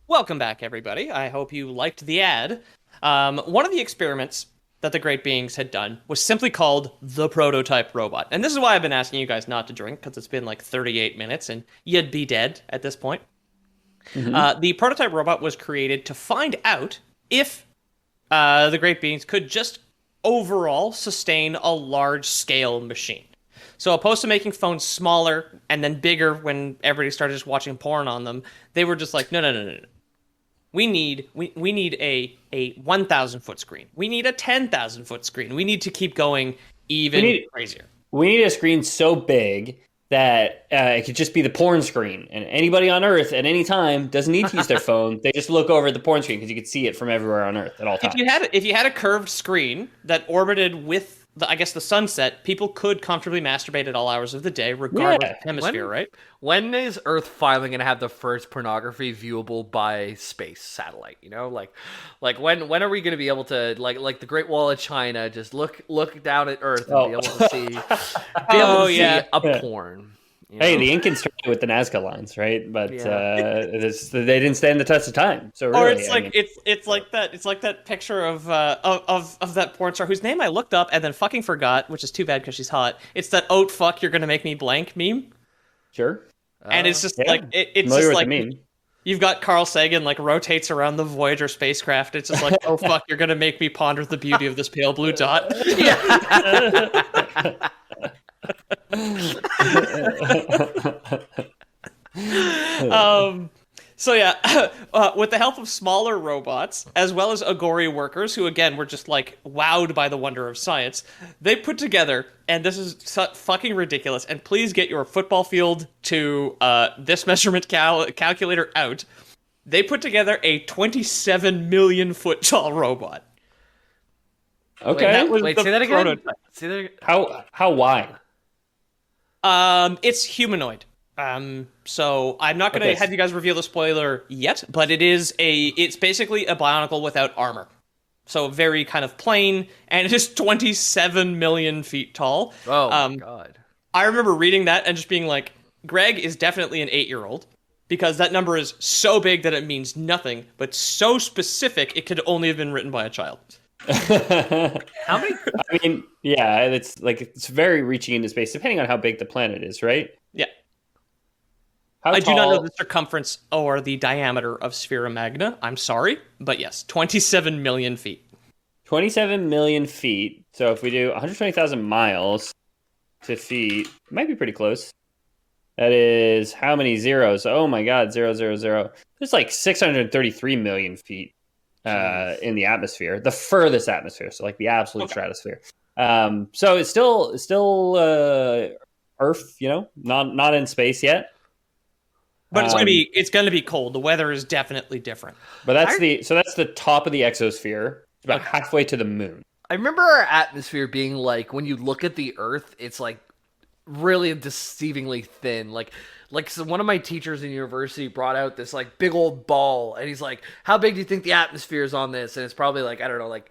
Welcome back, everybody. I hope you liked the ad. One of the experiments that the great beings had done was simply called the prototype robot. And this is why I've been asking you guys not to drink, because it's been like 38 minutes and you'd be dead at this point. Mm-hmm. The prototype robot was created to find out if the great beings could just overall sustain a large-scale machine. So opposed to making phones smaller and then bigger when everybody started just watching porn on them, they were just like, no. We need a 1,000 foot screen. We need a 10,000 foot screen. We need to keep going even crazier. We need a screen so big that it could just be the porn screen, and anybody on Earth at any time doesn't need to use their phone. They just look over at the porn screen because you could see it from everywhere on Earth at all times. If you had a curved screen that orbited with the sunset, people could comfortably masturbate at all hours of the day, regardless of hemisphere, right? When is Earth finally going to have the first pornography viewable by space satellite? You know, like when are we going to be able to like the Great Wall of China just look down at Earth and be able to see a porn? You know? Hey, the Incans started with the Nazca lines, right? But they didn't stand the test of time. So really, or it's like that picture of that porn star whose name I looked up and then fucking forgot, which is too bad because she's hot. It's that "oh fuck, you're gonna make me blank" meme. Sure. And it's just like it's just like you've got Carl Sagan like rotates around the Voyager spacecraft. It's just like, oh fuck, you're gonna make me ponder the beauty of this pale blue dot. So with the help of smaller robots as well as Agori workers who again were just like wowed by the wonder of science, they put together, and this is fucking ridiculous, and please get your football field to this measurement calculator out. They put together a 27 million foot tall robot. Okay. Wait, say that again. Say that again. How wide? It's humanoid. So I'm not going to have you guys reveal the spoiler yet, but it's basically a Bionicle without armor. So very kind of plain, and it is 27 million feet tall. Oh my god. I remember reading that and just being like, Greg is definitely an 8-year-old, because that number is so big that it means nothing, but so specific it could only have been written by a child. How many? I mean, yeah, it's very reaching into space, depending on how big the planet is, right? Yeah. I do not know the circumference or the diameter of Sphera Magna. I'm sorry, but yes, 27 million feet. 27 million feet. So if we do 120,000 miles to feet, it might be pretty close. That is how many zeros? Oh my god, 000. There's like 633 million feet in the atmosphere, the furthest atmosphere, so like the absolute stratosphere. So it's still Earth, not in space yet. But it's gonna be cold. The weather is definitely different. But that's the top of the exosphere. It's about halfway to the moon. I remember our atmosphere being like, when you look at the Earth, it's like really deceivingly thin. So one of my teachers in university brought out this like big old ball, and he's like, "How big do you think the atmosphere is on this?" And it's probably like, I don't know, like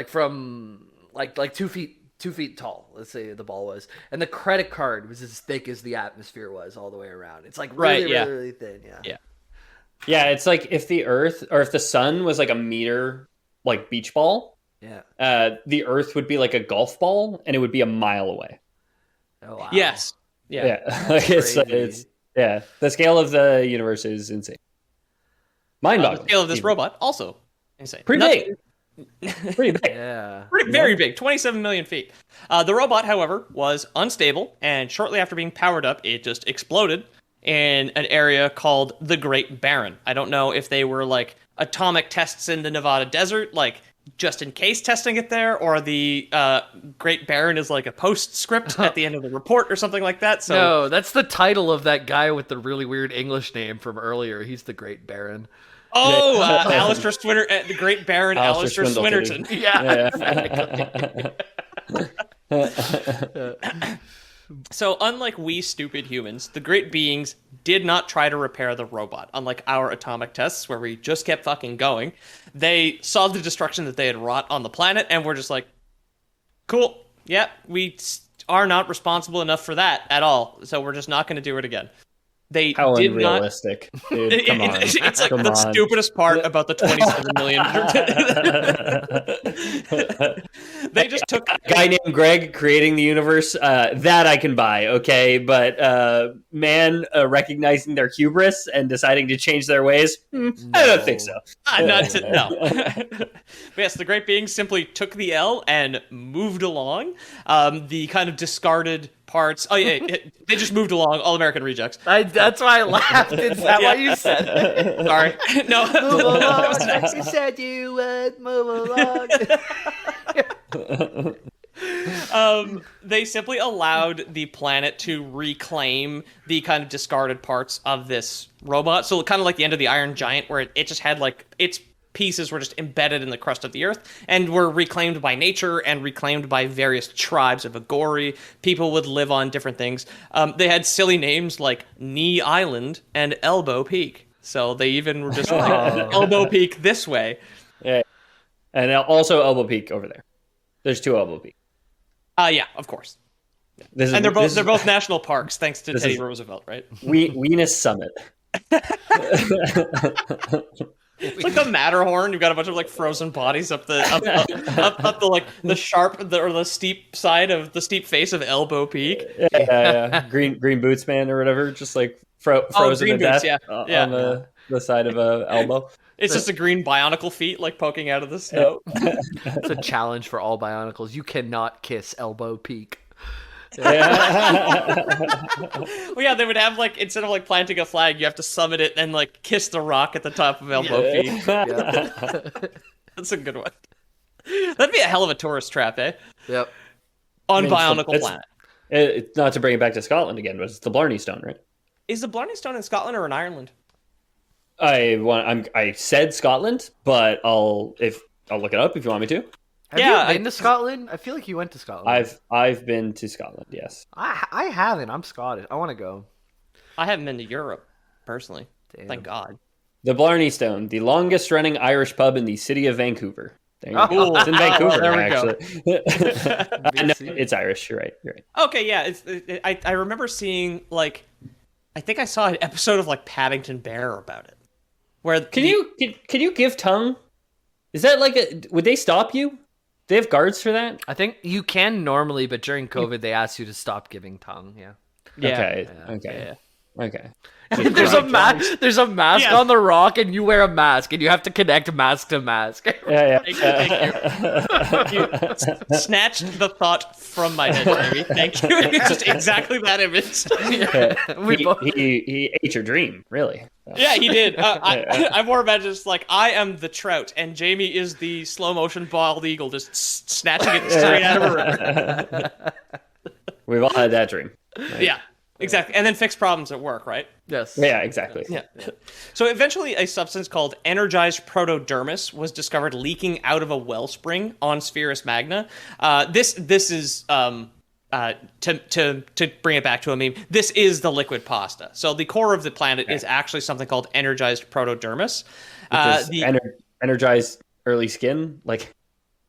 from like 2 feet. 2 feet tall, let's say the ball was, and the credit card was as thick as the atmosphere was all the way around. It's like really thin. Yeah. It's like if the Earth or if the sun was like a meter, like beach ball. Yeah. The Earth would be like a golf ball, and it would be a mile away. Oh wow. Yes. Yeah. Like it's Yeah, the scale of the universe is insane. The Mind-boggling. scale of this robot also insane. Pretty big. Pretty big. Yeah. Very big, 27 million feet. The robot, however, was unstable, and shortly after being powered up, it just exploded in an area called the Great Barren. I don't know if they were like atomic tests in the Nevada desert, like just in case testing it there, or the Great Barren is like a postscript at the end of the report or something like that. So No, that's the title of that guy with the really weird English name from earlier. He's the Great Baron. Oh, Alistair the Great Baron Alistair Swindleton. Swinnerton. Yeah. So, unlike we stupid humans, the great beings did not try to repair the robot. Unlike our atomic tests, where we just kept fucking going, they saw the destruction that they had wrought on the planet, and were just like, cool, yeah, we are not responsible enough for that at all, so we're just not going to do it again. They How did unrealistic. Dude, come on. It's like Come the on. stupidest part about the 27 million. They just took A guy named Greg creating the universe, that I can buy, okay? But man recognizing their hubris and deciding to change their ways, I don't think so. No. But yes, the great beings simply took the L and moved along. The kind of discarded parts. Oh yeah, they just moved along. All American rejects. That's why I laughed. Is that why you said it? Sorry, no. Move along, like you said you would. Move along. They simply allowed the planet to reclaim the kind of discarded parts of this robot. So kind of like the end of the Iron Giant, where it just had like its pieces were just embedded in the crust of the earth and were reclaimed by nature and reclaimed by various tribes of Agori. People would live on different things. They had silly names like Knee Island and Elbow Peak. So they even were just like Elbow Peak this way. Yeah. And also Elbow Peak over there. There's 2 Elbow Peaks. Yeah, of course. And they're both national parks, thanks to Teddy Roosevelt, right? Venus Summit. It's like the Matterhorn. You've got a bunch of like frozen bodies up the up the like the sharp or the steep side of the steep face of Elbow Peak. Yeah. Green Boots Man or whatever, just like frozen to death on the side of a elbow. It's just a green Bionicle feet like poking out of the snow. It's a challenge for all Bionicles. You cannot kiss Elbow Peak. Yeah. Well, yeah, they would have like instead of like planting a flag, you have to summit it and like kiss the rock at the top of Elbow Peak. Yeah. That's a good one. That'd be a hell of a tourist trap, eh? Yep. On Bionicle Planet. It's not to bring it back to Scotland again, but it's the Blarney Stone, right? Is the Blarney Stone in Scotland or in Ireland? I said Scotland, but I'll look it up if you want me to. Have you been to Scotland? I feel like you went to Scotland. I've been to Scotland, yes. I haven't. I'm Scottish. I want to go. I haven't been to Europe, personally. Damn. Thank God. The Blarney Stone, the longest running Irish pub in the city of Vancouver. There you go. It's in Vancouver, there we actually. No, it's Irish. You're right. Okay, yeah. I remember seeing like, I think I saw an episode of like Paddington Bear about it. Where can you give tongue? Is that like would they stop you? They have guards for that? I think you can normally, but during COVID, they asked you to stop giving tongue. Yeah. Okay. There's a mask on the rock, and you wear a mask, and you have to connect mask to mask. Yeah. Thank you. You snatched the thought from my head, Jamie. Thank you. It's just exactly that image. He ate your dream, really. Yeah, he did. I more imagine just like I am the trout, and Jamie is the slow motion bald eagle, just snatching it straight out of a river. We've all had that dream. Right? Yeah, exactly. And then fix problems at work, right? Yes. Yeah, exactly. Yeah. So eventually, a substance called energized protodermis was discovered leaking out of a wellspring on Spherus Magna. This is to bring it back to a meme. This is the liquid pasta. So the core of the planet is actually something called energized protodermis. Energized early skin,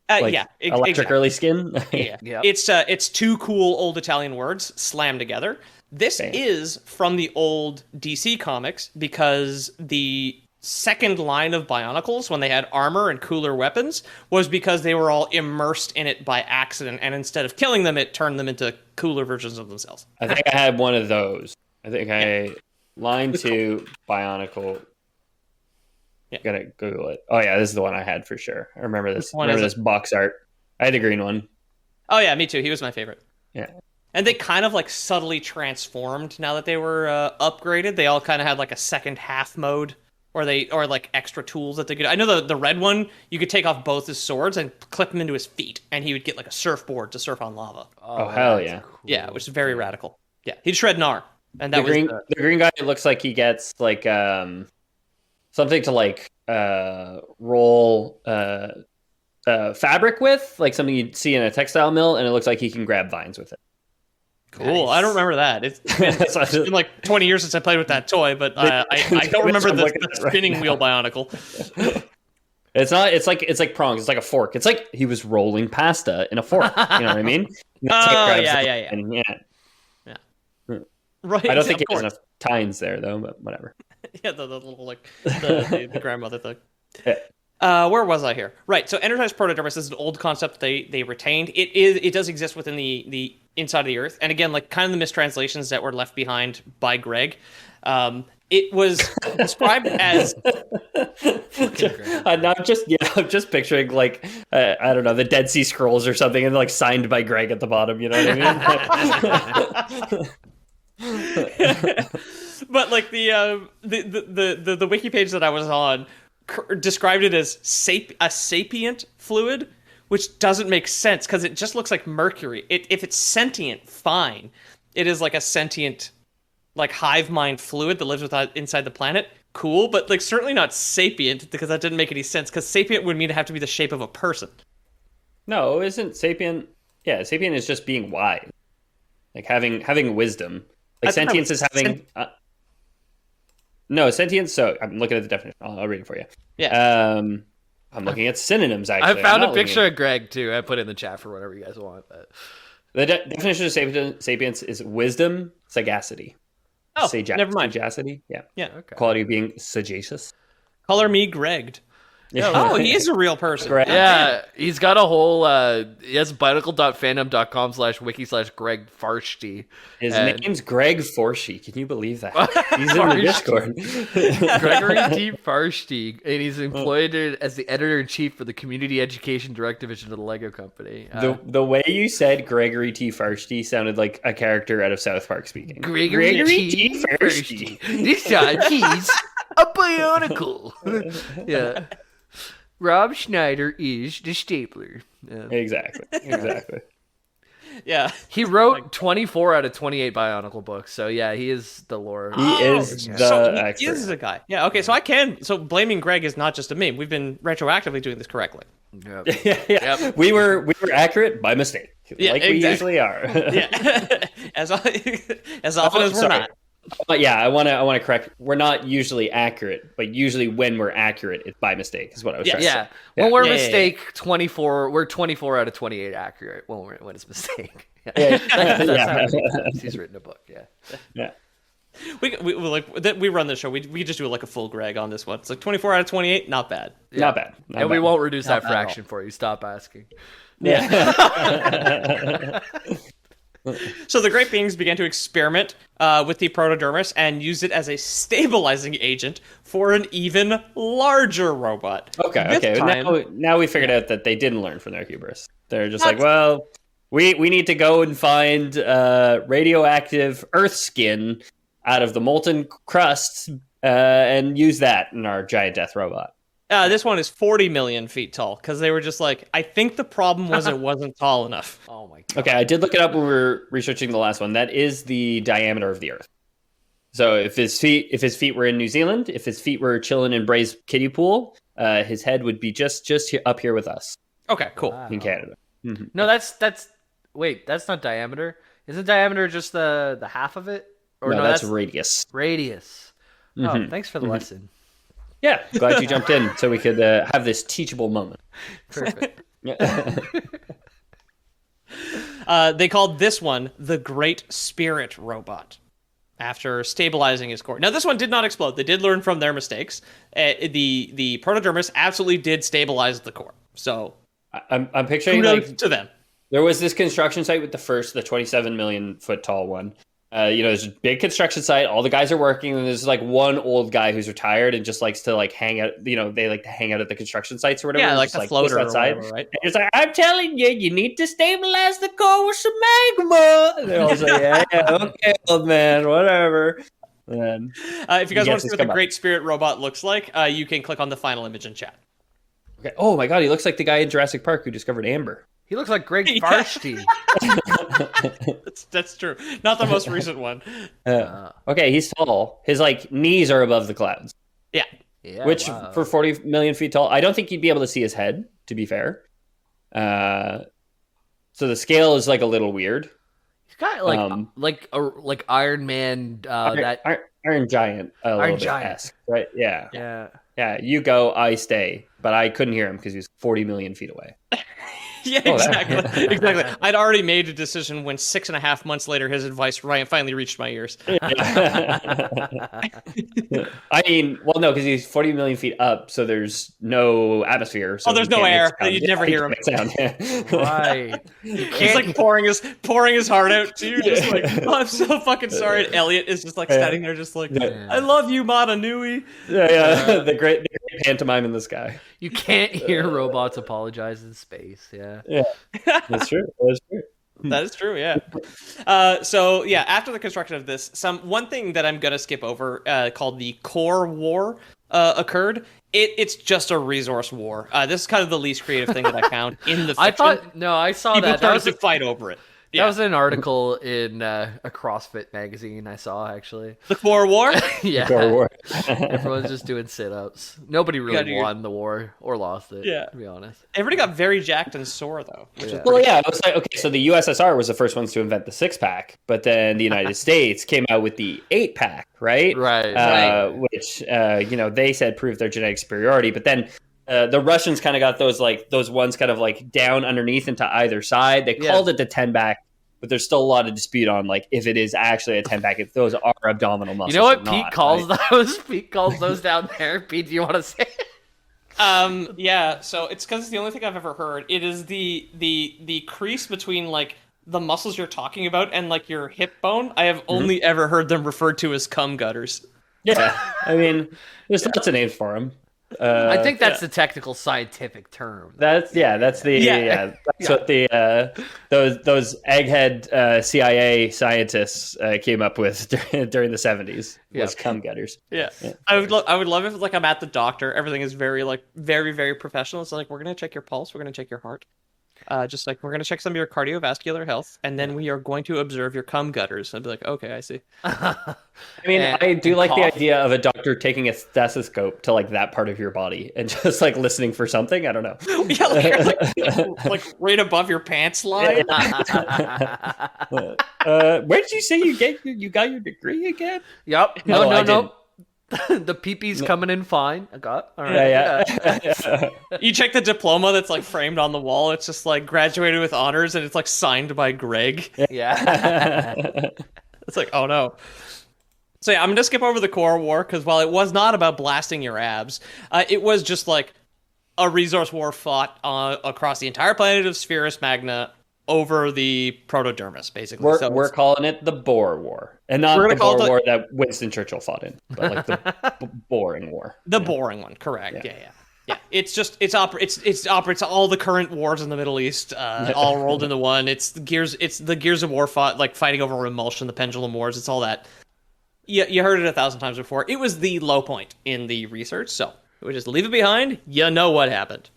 electric early skin. Yeah. It's 2 cool old Italian words slammed together. This is from the old DC comics because the second line of Bionicles, when they had armor and cooler weapons, was because they were all immersed in it by accident, and instead of killing them, it turned them into cooler versions of themselves. I think I had one of those. I think Line 2, Bionicle. Yeah. Gotta Google it. Oh yeah, this is the one I had for sure. I remember this. Which one Remember is this box art. I had the green one. Oh yeah, me too. He was my favorite. Yeah. And they kind of like subtly transformed now that they were upgraded. They all kind of had like a second half mode, or like extra tools that they could. I know the red one, you could take off both his swords and clip them into his feet, and he would get like a surfball to surf on lava. Oh hell yeah. Cool. Yeah, which is very radical. Yeah, he'd shred Gnar, and that the green guy looks like he gets like something to like roll fabric with, like something you'd see in a textile mill, and it looks like he can grab vines with it. Cool. Nice. I don't remember that. It's been like 20 years since I played with that toy, but I don't remember the spinning wheel Bionicle. It's not. It's like prongs. It's like a fork. It's like he was rolling pasta in a fork. You know what I mean? Yeah. Right. I don't think he has enough tines there though, but whatever. Yeah, the little like the grandmother thing. Yeah. Where was I here? Right. So Energized Protodermis is an old concept they retained. It does exist within the inside of the Earth, and again, like kind of the mistranslations that were left behind by Greg. It was described as. I'm just picturing like I don't know, the Dead Sea Scrolls or something, and like signed by Greg at the bottom. You know what I mean? But like the wiki page that I was on described it as a sapient fluid, which doesn't make sense because it just looks like mercury. If it's sentient, fine. It is like a sentient, like hive mind fluid that lives inside the planet. Cool, but like certainly not sapient, because that didn't make any sense. Because sapient would mean to have to be the shape of a person. No, isn't sapient? Yeah, sapient is just being wise, like having wisdom. Like sentience is having. No, sentience. So I'm looking at the definition. I'll read it for you. Yeah. I'm looking at synonyms. Actually, I found a picture of Greg too. I put it in the chat for whatever you guys want. But the definition of sapience is wisdom, sagacity. Oh, never mind. Sagacity. Yeah. okay. Quality of being sagacious. Color me Greg. Yeah. Oh, he is a real person. Greg. Yeah, he's got a whole. He has bionicle.fandom.com/wiki/Greg Farshty. His name's Greg Forshy. Can you believe that? He's in the Discord. Gregory T. Farshty, and he's employed as the editor-in-chief for the Community Education Direct Division of the Lego Company. The way you said Gregory T. Farshty sounded like a character out of South Park speaking. Gregory T. Farshty. This time he's a Bionicle. Yeah. Rob Schneider is the stapler. Yeah. Exactly. Yeah. He wrote 24 out of 28 Bionicle books, so yeah, he is the lore. He is the expert. He is the guy. Yeah, okay, so blaming Greg is not just a meme. We've been retroactively doing this correctly. Yep. Yeah. Yep. We were accurate by mistake. Yeah, like exactly. we usually are. Yeah. as often as we're not. But yeah, I want to correct. We're not usually accurate, but usually when we're accurate, it's by mistake. Is what I was trying to say. When we're mistake 24, we're 24 out of 28 accurate. When it's mistake. Yeah. That's how he's written a book. Yeah. We run the show. We just do like a full Greg on this one. It's like 24 out of 28, not bad. Yeah. Not bad. And we won't reduce that fraction for you. Stop asking. Yeah. So the Great Beings began to experiment with the Protodermis and use it as a stabilizing agent for an even larger robot. Okay. Now we figured out that they didn't learn from their hubris. They're just like, well, we need to go and find radioactive Earth skin out of the molten crust and use that in our giant death robot. This one is 40 million feet tall, because they were just like, I think the problem was it wasn't tall enough. Oh my god. Okay, I did look it up when we were researching the last one. That is the diameter of the Earth. So if his feet were in New Zealand, if his feet were chilling in Bray's kiddie pool, his head would be just up here with us. Okay, cool. Wow. In Canada. Mm-hmm. No, that's not diameter. Isn't diameter just the half of it? Or no, that's radius. Radius. Mm-hmm. Oh, thanks for the lesson. Yeah, glad you jumped in so we could have this teachable moment. Perfect. They called this one the Great Spirit Robot, after stabilizing his core. Now, this one did not explode. They did learn from their mistakes. The Protodermis absolutely did stabilize the core. So I'm picturing kudos to them. There was this construction site with the 27 million foot tall one. There's a big construction site. All the guys are working, and there's like one old guy who's retired and just likes to like hang out. They like to hang out at the construction sites or whatever. Yeah, like just, the floater outside. or whatever, right? And it's like, I'm telling you, you need to stabilize the core with some magma. And they're all like, yeah, okay, old man, whatever. And then if you guys want to see what the Great Spirit robot looks like, you can click on the final image in chat. Okay. Oh my god, he looks like the guy in Jurassic Park who discovered amber. He looks like Greg Farsty. That's true. Not the most recent one. Okay, he's tall. His like knees are above the clouds. Yeah. Which for 40 million feet tall, I don't think you'd be able to see his head, to be fair. So the scale is like a little weird. He's got like Iron Man Iron Giant a Iron little bit Giant. esque, right? Yeah. Yeah. You go, I stay. But I couldn't hear him because he was 40 million feet away. Yeah, exactly. Exactly. I'd already made a decision when 6.5 months later his advice finally reached my ears. I mean, well, no, because he's 40 million feet up, so there's no atmosphere. So there's no air. You'd never hear him. Sound. Right. He's like pouring his heart out to you, just like, oh, I'm so fucking sorry. And Elliot is just like standing there, just like, I love you, Mata Nui. Yeah. The great pantomime in the sky. You can't hear robots apologize in space. Yeah. Yeah, that's true. That is true, yeah. So yeah, after the construction of this, one thing that I'm gonna skip over, called the Core War, occurred. It's just a resource war. This is kind of the least creative thing that I found in the fiction. I saw People that. started to fight over it. That was an article in a CrossFit magazine I saw, actually. The Core War? Yeah. Core War. Everyone's just doing sit-ups. Nobody really won the war or lost it, to be honest. Everybody got very jacked and sore, though. It was like, okay, so the USSR was the first ones to invent the 6-pack, but then the United States came out with the 8-pack, right? Right. Which, they said proved their genetic superiority, but then the Russians kind of got those ones kind of like down underneath into either side. They called it the 10-pack, but there's still a lot of dispute on like if it is actually a 10-pack, if those are abdominal muscles. You know what or Pete not, calls right? those? Pete calls those down there. Pete, do you want to say it? Yeah, so it's because it's the only thing I've ever heard. It is the crease between like the muscles you're talking about and like your hip bone. I have only ever heard them referred to as cum gutters. Yeah, I mean, there's lots of names for them. I think that's the technical scientific term. That's what the those egghead CIA scientists came up with during the 70s. Was cum gutters. Yeah. I would love if like I'm at the doctor, everything is very very professional. It's like, we're gonna check your pulse, we're gonna check your heart. Just like, we're going to check some of your cardiovascular health, and then we are going to observe your cum gutters. I'd be like, okay, I see. I mean, I do like the idea of a doctor taking a stethoscope to like that part of your body and just like listening for something. I don't know. Yeah, like right above your pants line. Where did you say you got your degree again? Yep. No. The pee-pee's coming in fine. I got all right. Yeah. You check the diploma that's like framed on the wall. It's just like graduated with honors, and it's like signed by Greg. Yeah. It's like, oh no. So yeah, I'm gonna skip over the Core War because while it was not about blasting your abs, it was just like a resource war fought across the entire planet of Spherus Magna over the protodermis, basically. We're calling it the Boer War, and not the Boer War that Winston Churchill fought in, but like the boring war. The boring one, correct? Yeah. It operates all the current wars in the Middle East, all rolled into one. It's the Gears of War fighting over Remulsion, the Pendulum Wars. It's all that. You heard it 1,000 times before. It was the low point in the research, so we just leave it behind. You know what happened.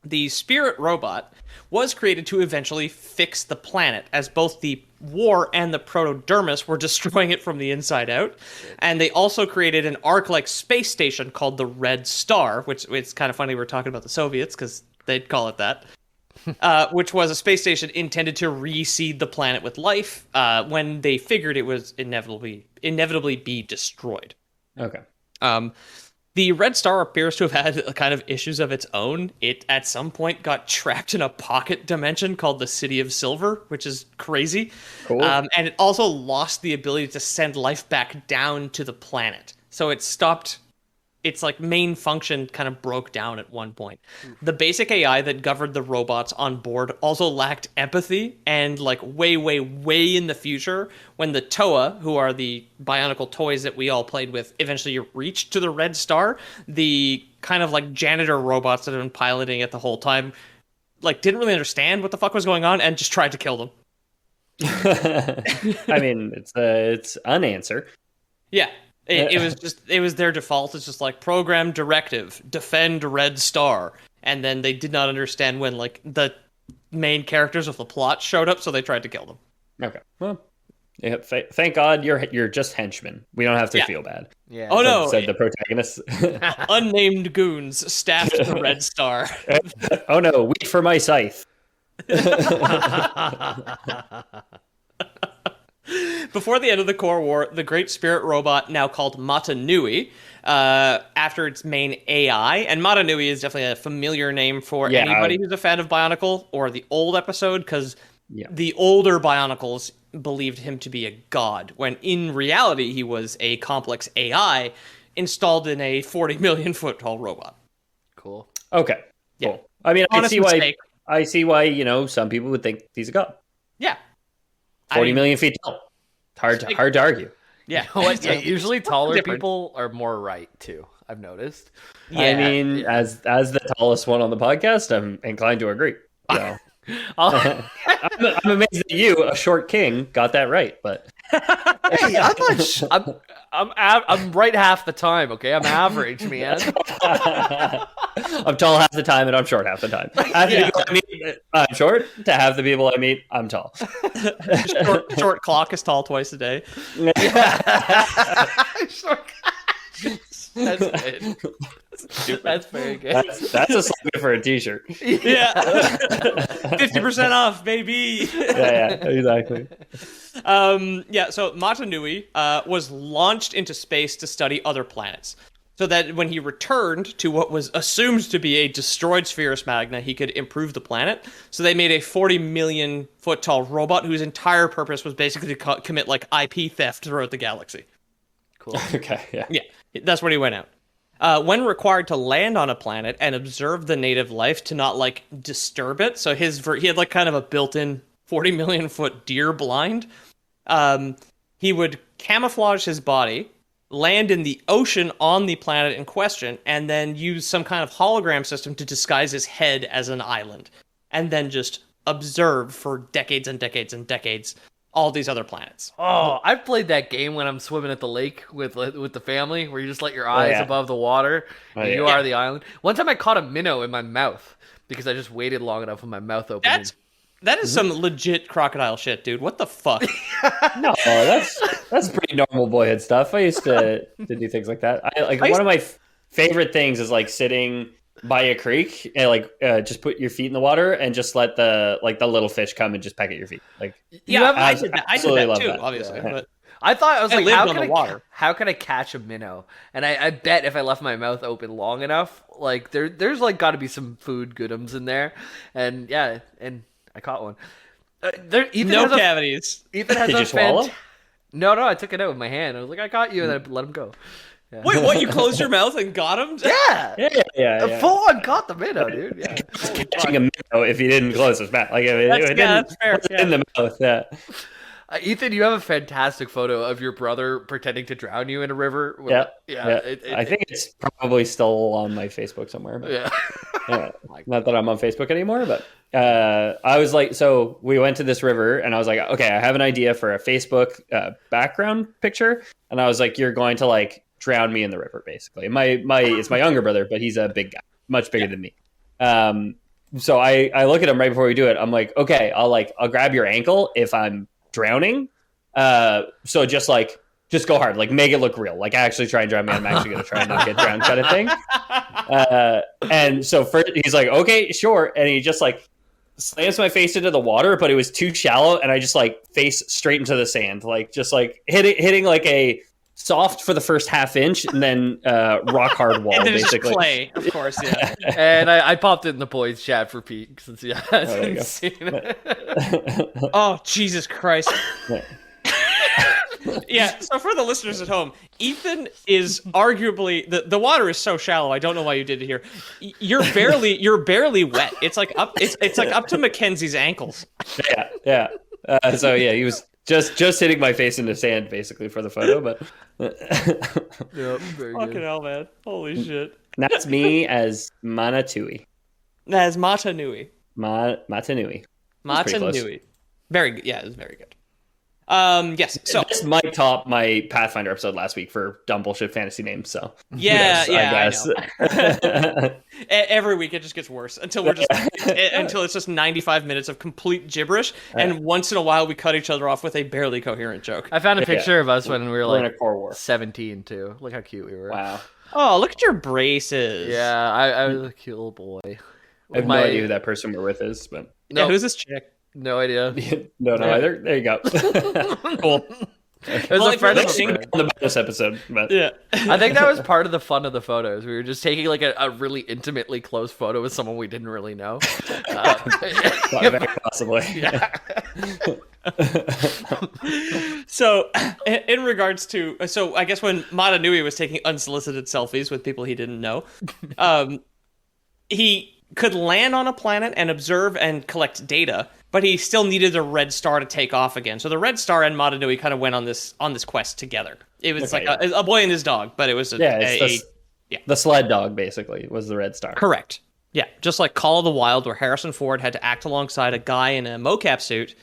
The Spirit robot was created to eventually fix the planet, as both the war and the protodermis were destroying it from the inside out. And they also created an Ark-like space station called the Red Star, which it's kind of funny we're talking about the Soviets, because they'd call it that, which was a space station intended to reseed the planet with life when they figured it was inevitably be destroyed. Okay. The Red Star appears to have had kind of issues of its own. It, at some point, got trapped in a pocket dimension called the City of Silver, which is crazy. Cool. And it also lost the ability to send life back down to the planet. So it stopped its like main function kind of broke down at one point. The basic AI that governed the robots on board also lacked empathy, and like way in the future, when the Toa, who are the Bionicle toys that we all played with, eventually reached to the Red Star, the kind of like janitor robots that have been piloting it the whole time like didn't really understand what the fuck was going on and just tried to kill them. I mean, it's an answer. Yeah. It was their default. It's just like program directive, defend Red Star. And then they did not understand when like the main characters of the plot showed up, so they tried to kill them. Okay. Well, yeah, thank God you're just henchmen. We don't have to feel bad. Yeah. Oh no, said the protagonist. Unnamed goons staffed the Red Star. Oh no, wait for my scythe. Before the end of the Core War, the Great Spirit robot, now called Mata Nui, after its main AI, and Mata Nui is definitely a familiar name for anybody who's a fan of Bionicle or the old episode, because the older Bionicles believed him to be a god, when in reality he was a complex AI installed in a 40 million foot tall robot. Cool. Okay. Yeah. Cool. I mean, Honest mistake. I see why some people would think he's a god. Yeah. 40 million feet tall. Hard to argue. Yeah. You know what? Yeah, usually taller people are more right too. I've noticed. Yeah. I mean, as the tallest one on the podcast, I'm inclined to agree. So. I'm amazed that you, a short king, got that right. But hey, I'm right half the time. Okay, I'm average, man. I'm tall half the time and I'm short half the time. Half the people I meet, I'm short. To half the people I meet, I'm tall. Short clock is tall twice a day. Short. That's good. That's very good. That's a slogan for a t-shirt. Yeah. 50% off, baby. Yeah, exactly. So Mata Nui was launched into space to study other planets, so that when he returned to what was assumed to be a destroyed Spherus Magna, he could improve the planet. So they made a 40 million foot tall robot whose entire purpose was basically to commit like IP theft throughout the galaxy. Cool. Okay, yeah. That's when he went out. When required to land on a planet and observe the native life to not like disturb it, so he had like kind of a built-in 40 million foot deer blind. He would camouflage his body, land in the ocean on the planet in question, and then use some kind of hologram system to disguise his head as an island, and then just observe for decades and decades and decades all these other planets. Oh, I've played that game when I'm swimming at the lake with the family, where you just let your eyes above the water, and you are the island. One time I caught a minnow in my mouth because I just waited long enough with my mouth open. That is some legit crocodile shit, dude. What the fuck? No, that's pretty normal boyhood stuff. I used to do things like that. One of my favorite things is like sitting by a creek and just put your feet in the water and just let the little fish come and just peck at your feet. Like, I did that too, that. obviously. Yeah. But I thought I was like, how can I catch a minnow? And I bet if I left my mouth open long enough, like there's like got to be some food goodums in there, and I caught one. Cavities. Ethan has Did you swallow? No, I took it out with my hand. I was like, I caught you, and then I let him go. Yeah. Wait, what? You closed your mouth and got him? Yeah. Full on caught the minnow, dude. Yeah. Catching a minnow if he didn't close his mouth. Like, That's fair. In the mouth. Yeah. Ethan, you have a fantastic photo of your brother pretending to drown you in a river. Yeah. I think it's probably still on my Facebook somewhere. But, yeah. Not that I'm on Facebook anymore, but I was like, so we went to this river, and I was like, okay, I have an idea for a Facebook background picture, and I was like, you're going to like drown me in the river, basically. It's my younger brother, but he's a big guy, much bigger than me. So I look at him right before we do it. I'm like, okay, I'll grab your ankle if I'm drowning. So just go hard, like make it look real. Like actually try and drown me. I'm actually going to try and not get drowned, kind of thing. And so first he's like, okay, sure. And he just like slams my face into the water, but it was too shallow. And I just like face straight into the sand, like just like hitting like a soft for the first half inch and then rock hard wall, and then basically. Play, of course, yeah. And I popped it in the boys chat for Pete since hasn't seen it. Oh, Jesus Christ. Yeah, so for the listeners at home, Ethan is arguably the water is so shallow. I don't know why you did it here. You're barely wet. It's like up to Mackenzie's ankles. Yeah. So yeah, he was just hitting my face in the sand basically for the photo, but Yep, very Fucking good. hell, man! Holy shit. that's me as Manatui. That's Matanui. Matanui. That's pretty close. Matanui. Very good. Yeah, it was very good. Yes. So this might top my Pathfinder episode last week for dumb bullshit fantasy names. So yeah, yes, I know. Every week it just gets worse until we're just until it's just 95 minutes of complete gibberish, and once in a while we cut each other off with a barely coherent joke. I found a picture of us when we were We're in like a core war. 17 too. Look how cute we were. Wow. Oh, look at your braces. Yeah, I was a cute little boy. I have no idea who that person we're with is, but Yeah, who's this chick? No idea. no either. There you go. Cool. It was Well, a if friend you're of a listening- friend. On the bonus episode, but Yeah. I think that was part of the fun of the photos. We were just taking like a really intimately close photo with someone we didn't really know. very possibly. So, in regards to, so I guess when Matanui was taking unsolicited selfies with people he didn't know, he could land on a planet and observe and collect data, but he still needed a red star to take off again. So the red star and Matanui kind of went on this quest together. It was Okay, like a boy and his dog, but it was the sled dog basically was the red star. correct. Yeah, just like Call of the Wild, where Harrison Ford had to act alongside a guy in a mocap suit,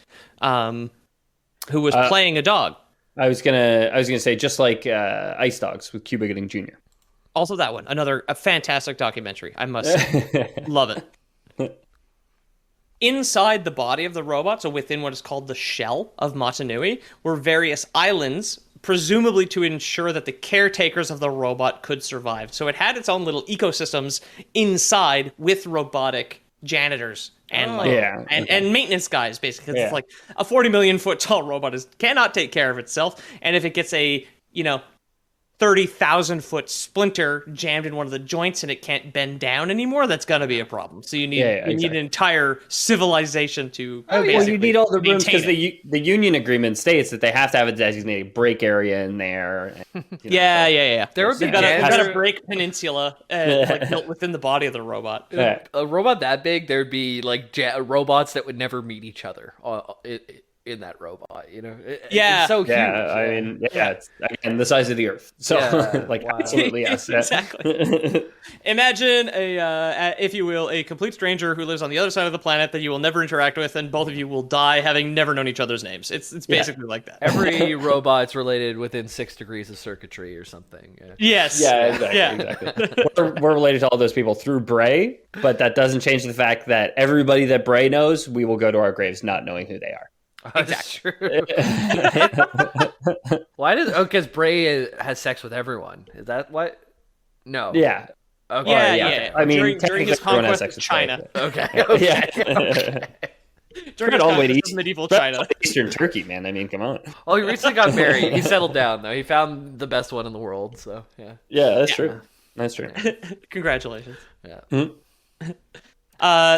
who was playing a dog. I was gonna say just like Ice Dogs with Cuba Gooding Jr. Also, that one, a fantastic documentary. I must say, love it. Inside the body of the robot, so within what is called the shell of Matanui, were various islands, presumably to ensure that the caretakers of the robot could survive. So it had its own little ecosystems inside with robotic janitors and and maintenance guys, basically. It's like a 40 million foot tall robot cannot take care of itself, and if it gets a 30,000 foot splinter jammed in one of the joints and it can't bend down anymore, that's gonna be a problem. So you need need an entire civilization to well, you need all the rooms because maintain the union agreement states that they have to have a designated break area in there. And, yeah. There would be They've got a janitor- break peninsula like built within the body of the robot. A robot that big, there'd be like robots that would never meet each other in that robot. It's so huge. Yeah, I mean, it's again the size of the Earth. So, wow. absolutely yes. Exactly. Imagine if you will, a complete stranger who lives on the other side of the planet that you will never interact with, and both of you will die having never known each other's names. It's basically like that. Every robot's related within 6 degrees of circuitry or something. Yeah. Yes. Yeah, exactly. We're related to all those people through Bray, but that doesn't change the fact that everybody that Bray knows, we will go to our graves not knowing who they are. Exactly. Why does? Oh, because Bray has sex with everyone. Is that what? No. Yeah. Okay. Yeah. I mean, during his everyone has conquest sex of with China. Okay. Yeah. During his all the way to conquest of medieval But China. Eastern Turkey, man. I mean, come on. Oh, he recently got married. He settled down though. He found the best one in the world. So yeah. Yeah, that's true. That's true. Congratulations. Yeah.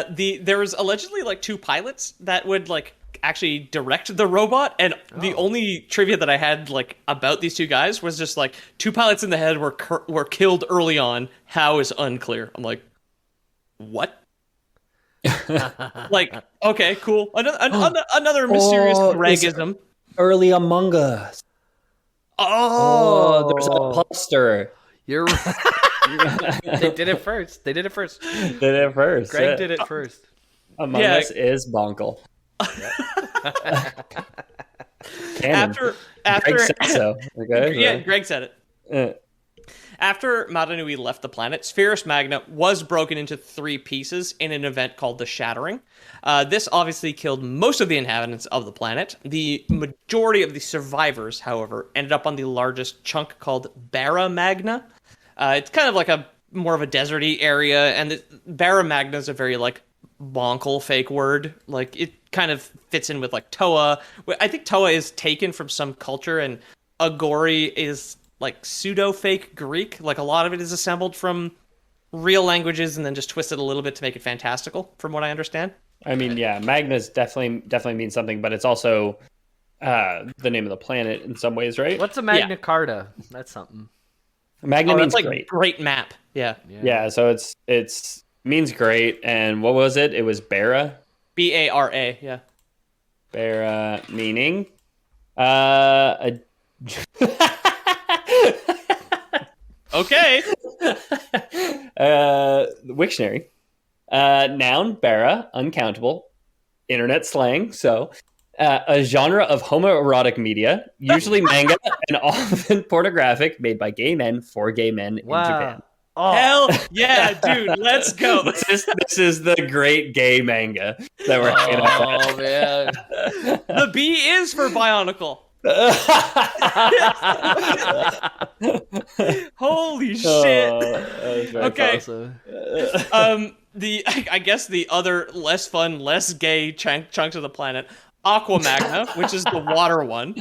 There was allegedly like 2 pilots that would like actually direct the robot, and the only trivia that I had like about these 2 guys was just like 2 pilots in the head were killed early on. How is unclear. I'm like, what? Like, okay, cool. Another mysterious Gregism. Early Among Us. Oh, There's a poster. You're right. They did it first. Did it first. Greg did it first. Among Us is Bonkle. Canon. after Greg said so. Okay. yeah, Greg said it. After Matanui left the planet, Spherus Magna was broken into 3 pieces in an event called the Shattering. This obviously killed most of the inhabitants of the planet. The majority of the survivors, however, ended up on the largest chunk called Barra Magna. It's kind of like more of a deserty area, and Barra Magna is a very like bonkle fake word. Like it kind of fits in with like Toa. I think Toa is taken from some culture, and Agori is like pseudo fake Greek. Like a lot of it is assembled from real languages and then just twisted a little bit to make it fantastical, from what I understand. I mean, yeah, Magnus definitely means something, but it's also the name of the planet in some ways, right? What's a Magna Carta? That's something. Magna means that's like great. great map. Yeah. Yeah, so it's means great. And what was it? It was Bara. Bara. Yeah. Bara meaning a Okay. Wiktionary. Noun, bara, uncountable. Internet slang, so a genre of homoerotic media, usually manga and often pornographic, made by gay men for gay men in Japan. Oh. Hell yeah, dude. Let's go. This is the great gay manga that we're hanging out Oh man. The B is for Bionicle. Holy shit. Okay. Awesome. I guess the other less fun, less gay chunks of the planet, Aqua Magna, which is the water one.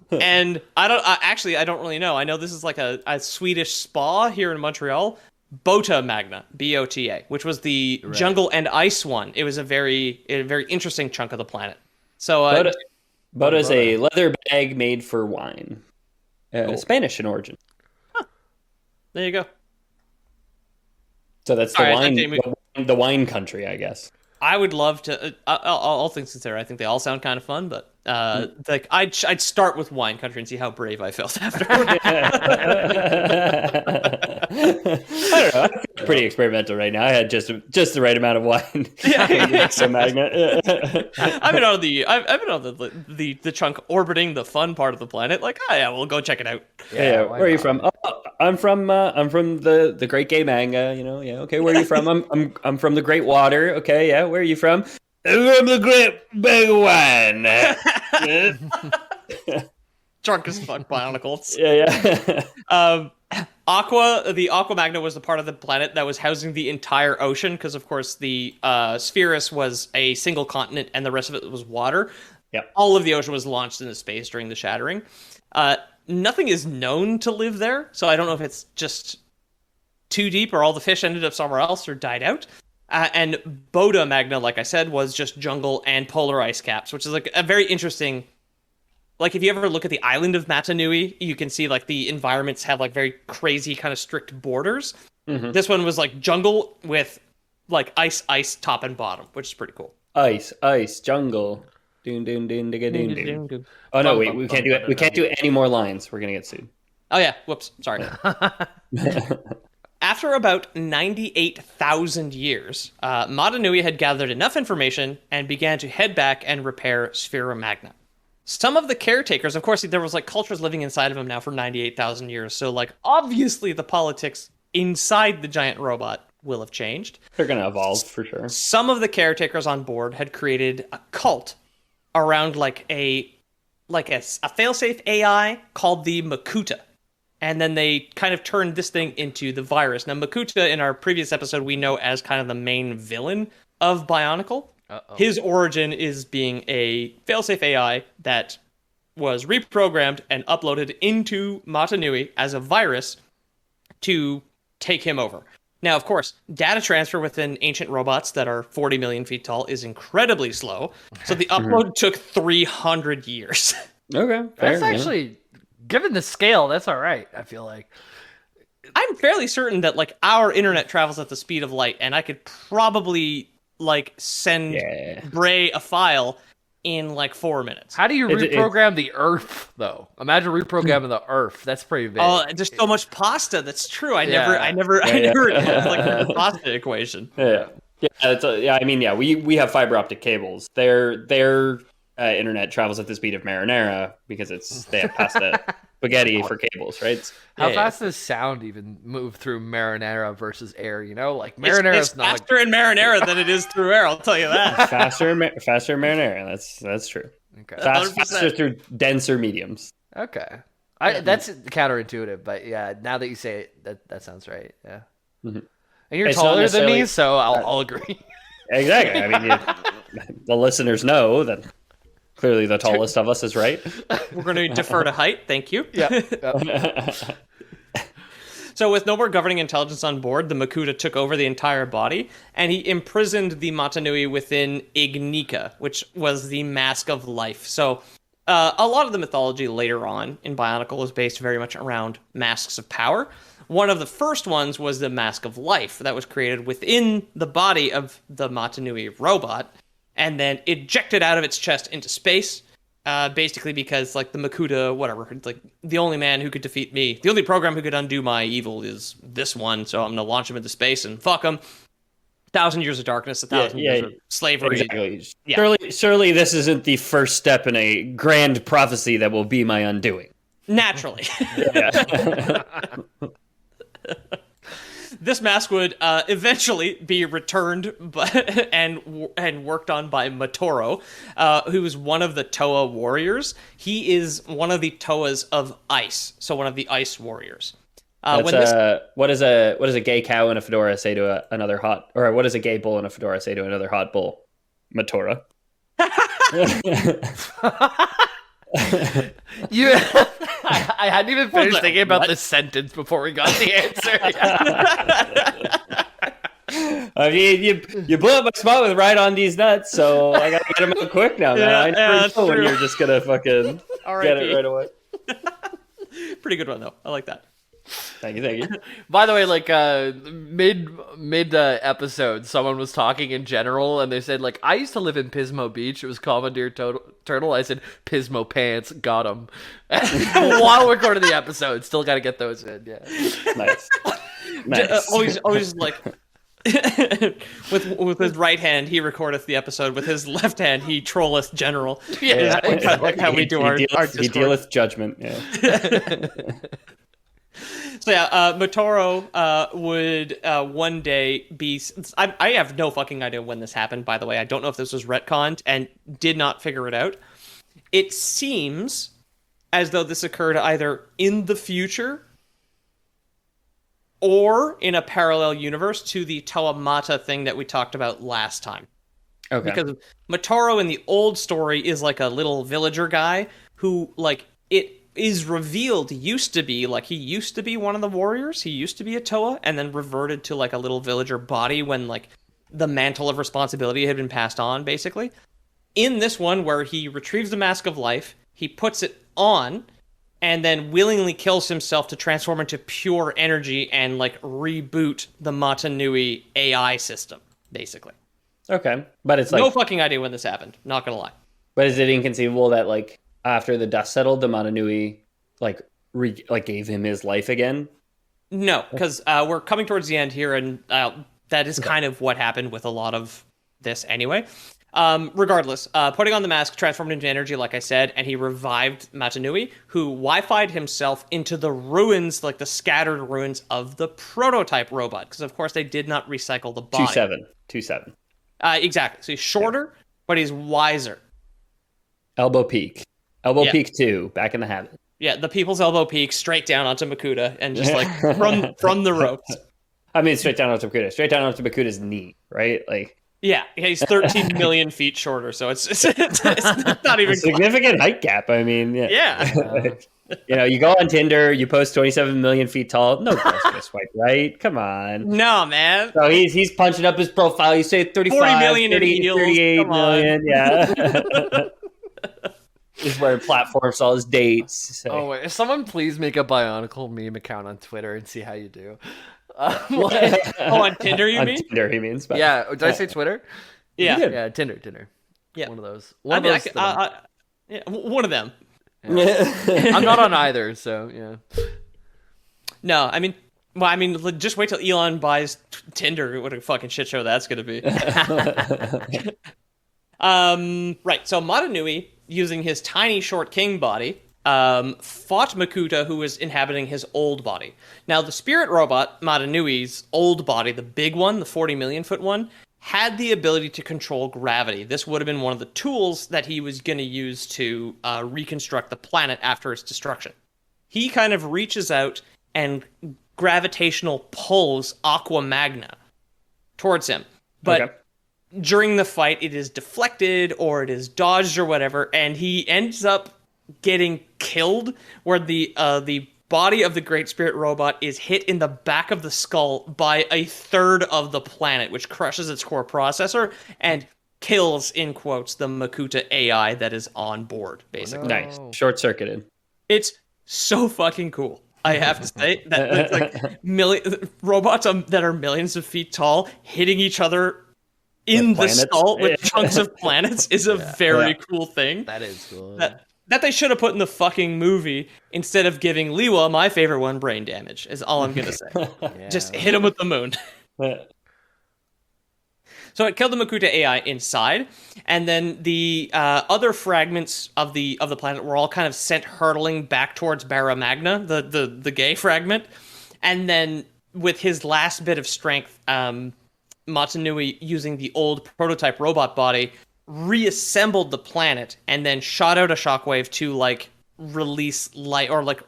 And I don't really know. I know this is like a Swedish spa here in Montreal. Bota Magna, Bota, which was the jungle and ice one. It was a very interesting chunk of the planet. So Bota is a leather bag made for wine. Cool. Spanish in origin. There you go. So that's the wine country, I guess. I would love to. All things considered, I think they all sound kind of fun, but like I'd start with wine country and see how brave I felt after. I don't know. I'm pretty experimental right now. I had just the right amount of wine. Yeah. So Magna. I've been on the chunk orbiting the fun part of the planet. Like, oh yeah, we'll go check it out. Yeah. Where are you from? Oh, I'm from the Great Gay Manga. You know. Yeah. Okay. Where are you from? I'm from the Great Water. Okay. Yeah. Where are you from? I'm from the Great Big Wine. Drunk as fuck Bionicles. Yeah. The Aqua Magna was the part of the planet that was housing the entire ocean, because of course the Spherus was a single continent and the rest of it was water. Yep. All of the ocean was launched into space during the shattering. Nothing is known to live there, so I don't know if it's just too deep or all the fish ended up somewhere else or died out. And Bota Magna, like I said, was just jungle and polar ice caps, which is like a very interesting. Like, if you ever look at the island of Matanui, you can see, like, the environments have, like, very crazy kind of strict borders. Mm-hmm. This one was, like, jungle with, like, ice, top and bottom, which is pretty cool. Ice, jungle. Doon, doon, doon, digga, doon, doon. Oh, no, wait, we can't do it. We can't do any more lines. We're going to get sued. Oh, yeah. Whoops. Sorry. After about 98,000 years, Matanui had gathered enough information and began to head back and repair Sphera Magna. Some of the caretakers, of course, there was like cultures living inside of him now for 98,000 years. So like, obviously the politics inside the giant robot will have changed. They're going to evolve for sure. Some of the caretakers on board had created a cult around like a failsafe AI called the Makuta. And then they kind of turned this thing into the virus. Now, Makuta, in our previous episode, we know as kind of the main villain of Bionicle. Uh-oh. His origin is being a failsafe AI that was reprogrammed and uploaded into Matanui as a virus to take him over. Now, of course, data transfer within ancient robots that are 40 million feet tall is incredibly slow. So the upload took 300 years. Okay. That's actually, given the scale, that's all right, I feel like. I'm fairly certain that like our internet travels at the speed of light, and I could probably like send Bray a file in like 4 minutes. How do you reprogram the Earth though? Imagine reprogramming the Earth. That's pretty big. Oh, there's so much pasta. That's true. I never like the pasta equation. Yeah. We have fiber optic cables. Their internet travels at the speed of marinara because they have pasta spaghetti for cables, right? How fast does sound even move through marinara versus air? You know, like marinara is not faster in marinara than it is through air. I'll tell you that. faster in marinara. That's true. Okay. Faster through denser mediums. Okay. That's counterintuitive, but yeah, now that you say it, that sounds right. Yeah. Mm-hmm. And you're taller than me, so I'll agree. Exactly. I mean, the listeners know that. Clearly, the tallest of us is right. We're going to defer to height. Thank you. Yeah. So with no more governing intelligence on board, the Makuta took over the entire body, and he imprisoned the Matanui within Ignika, which was the mask of life. So A lot of the mythology later on in Bionicle is based very much around masks of power. One of the first ones was the Mask of Life that was created within the body of the Matanui robot and then ejected out of its chest into space, basically because, like, the Makuta, whatever, like, the only man who could defeat me, the only program who could undo my evil is this one, so I'm going to launch him into space and fuck him. 1,000 years of darkness, 1,000 years of slavery. Exactly. Yeah. Surely this isn't the first step in a grand prophecy that will be my undoing. Naturally. Yeah. This mask would eventually be returned and worked on by Motoro, who is one of the Toa warriors. He is one of the Toas of Ice, so one of the Ice warriors. What does a gay cow in a fedora say to another hot, or what does a gay bull in a fedora say to another hot bull? Matora. I hadn't even finished thinking about this sentence before we got the answer. I mean, you blew up my spot with right on these nuts, so I gotta get them out quick now, man. I never know when you're just gonna fucking get it right away. Pretty good one though. I like that. Thank you. By the way, like mid episode, someone was talking in general, and they said, like, I used to live in Pismo Beach. It was Commandeer Turtle. I said Pismo Pants. Got him. While recording the episode, still got to get those in. Yeah, Nice. Always like. with his right hand, he recordeth the episode. With his left hand, he trolleth general. Yeah, like how we do our Discord. He dealeth judgment. Yeah. So yeah, Motoro would one day be... I have no fucking idea when this happened, by the way. I don't know if this was retconned and did not figure it out. It seems as though this occurred either in the future or in a parallel universe to the Tawamata thing that we talked about last time. Okay. Because Motoro in the old story is like a little villager guy who, like, it is revealed he used to be one of the warriors. He used to be a Toa and then reverted to like a little villager body when like the mantle of responsibility had been passed on, basically. In this one where he retrieves the Mask of Life, he puts it on and then willingly kills himself to transform into pure energy and like reboot the Matanui AI system, basically. Okay. But it's like... No fucking idea when this happened, not gonna lie. But is it inconceivable that, like, after the dust settled, the Matanui gave him his life again? No, because we're coming towards the end here, and that is kind of what happened with a lot of this anyway. Regardless, putting on the mask transformed into energy, like I said, and he revived Matanui, who Wi-Fi'd himself into the ruins, like the scattered ruins of the prototype robot, because of course they did not recycle the body. 2-7. Exactly. So he's shorter, but he's wiser. Elbow peak. Peak 2, back in the habit. Yeah, the people's elbow peak straight down onto Makuta and just like from the ropes. I mean, straight down onto Makuta. Straight down onto Makuta's knee, right? Like, yeah, he's 13 million feet shorter, so it's not even a significant height gap. I mean, yeah. You go on Tinder, you post 27 million feet tall. No girl's gonna swipe right. Come on. No, man. So he's punching up his profile. You say 35, 40 million 38 million. Yeah. He's wearing platforms, all his dates. So. Oh wait, someone please make a Bionicle meme account on Twitter and see how you do. On Tinder, you mean? Tinder, he means. But... Yeah, did I say Twitter? Yeah, Tinder. Yeah, one of those. One of them. Yeah. I'm not on either, so yeah. No, I mean, just wait till Elon buys Tinder. What a fucking shit show that's gonna be. Right. So Matanui, using his tiny short king body, fought Makuta, who was inhabiting his old body. Now, the spirit robot, Matanui's old body, the big one, the 40 million foot one, had the ability to control gravity. This would have been one of the tools that he was going to use to reconstruct the planet after its destruction. He kind of reaches out and gravitational pulls Aqua Magna towards him. But during the fight, it is deflected or it is dodged or whatever, and he ends up getting killed where the body of the Great Spirit robot is hit in the back of the skull by a third of the planet, which crushes its core processor and kills, in quotes, the Makuta AI that is on board, basically. No. Nice. Short-circuited. It's so fucking cool. I have to say that it's like robots that are millions of feet tall hitting each other in the planets. skull with chunks of planets is a very cool thing. That is cool. That they should have put in the fucking movie instead of giving Liwa, my favorite one, brain damage, is all I'm going to say. Yeah. Just hit him with the moon. So it killed the Makuta AI inside, and then the other fragments of the planet were all kind of sent hurtling back towards Barra Magna, the gay fragment. And then with his last bit of strength, Matsunui, using the old prototype robot body, reassembled the planet and then shot out a shockwave to like release light or like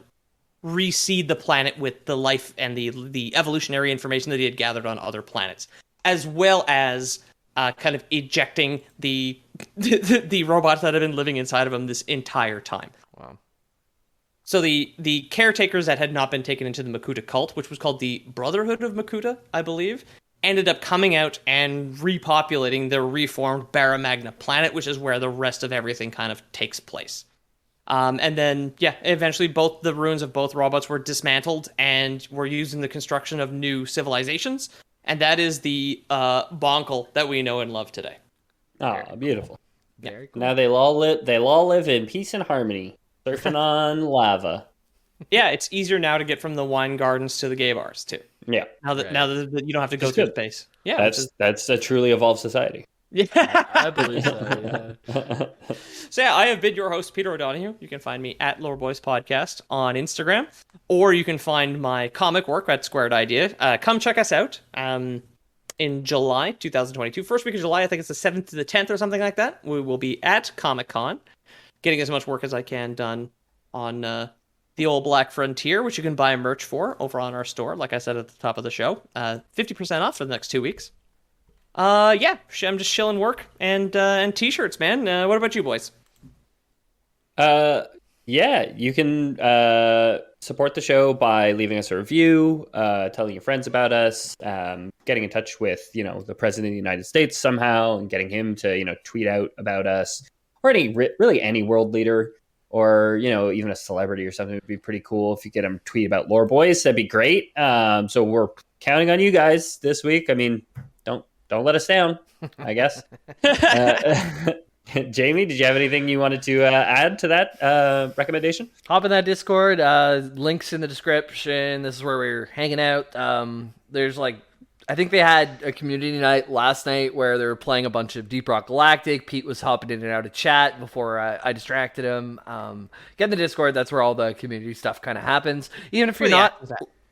reseed the planet with the life and the evolutionary information that he had gathered on other planets, as well as kind of ejecting the robots that have been living inside of him this entire time. Wow. So the caretakers that had not been taken into the Makuta cult, which was called the Brotherhood of Makuta, I believe, ended up coming out and repopulating the reformed Barra Magna planet, which is where the rest of everything kind of takes place. And then, eventually both the ruins of both robots were dismantled and were used in the construction of new civilizations. And that is the Bionicle that we know and love today. Oh, beautiful. Very cool. Now they all live in peace and harmony, surfing on lava. Yeah, it's easier now to get from the wine gardens to the gay bars too. Yeah. Now that you don't have to go That's through good. space. Yeah, That's a truly evolved society. yeah. I believe so. Yeah. So yeah, I have been your host, Peter O'Donohue. You can find me at Lore Boys Podcast on Instagram, or you can find my comic work at Squared Idea. Come check us out in July 2022. First week of July, I think it's the 7th to the 10th or something like that. We will be at Comic-Con, getting as much work as I can done on the old Black Frontier, which you can buy merch for over on our store, like I said at the top of the show. 50% off for the next 2 weeks. I'm just chilling work and t-shirts, man. What about you boys? You can support the show by leaving us a review, telling your friends about us, getting in touch with, the President of the United States somehow and getting him to, tweet out about us, or really any world leader, or, even a celebrity or something would be pretty cool. If you get them tweet about Lore Boys, that'd be great. So we're counting on you guys this week. I mean, don't let us down, I guess. Jamie, did you have anything you wanted to add to that recommendation? Hop in that Discord. Links in the description. This is where we're hanging out. There's I think they had a community night last night where they were playing a bunch of Deep Rock Galactic. Pete was hopping in and out of chat before I distracted him. Get in the Discord. That's where all the community stuff kind of happens. Even if you're not...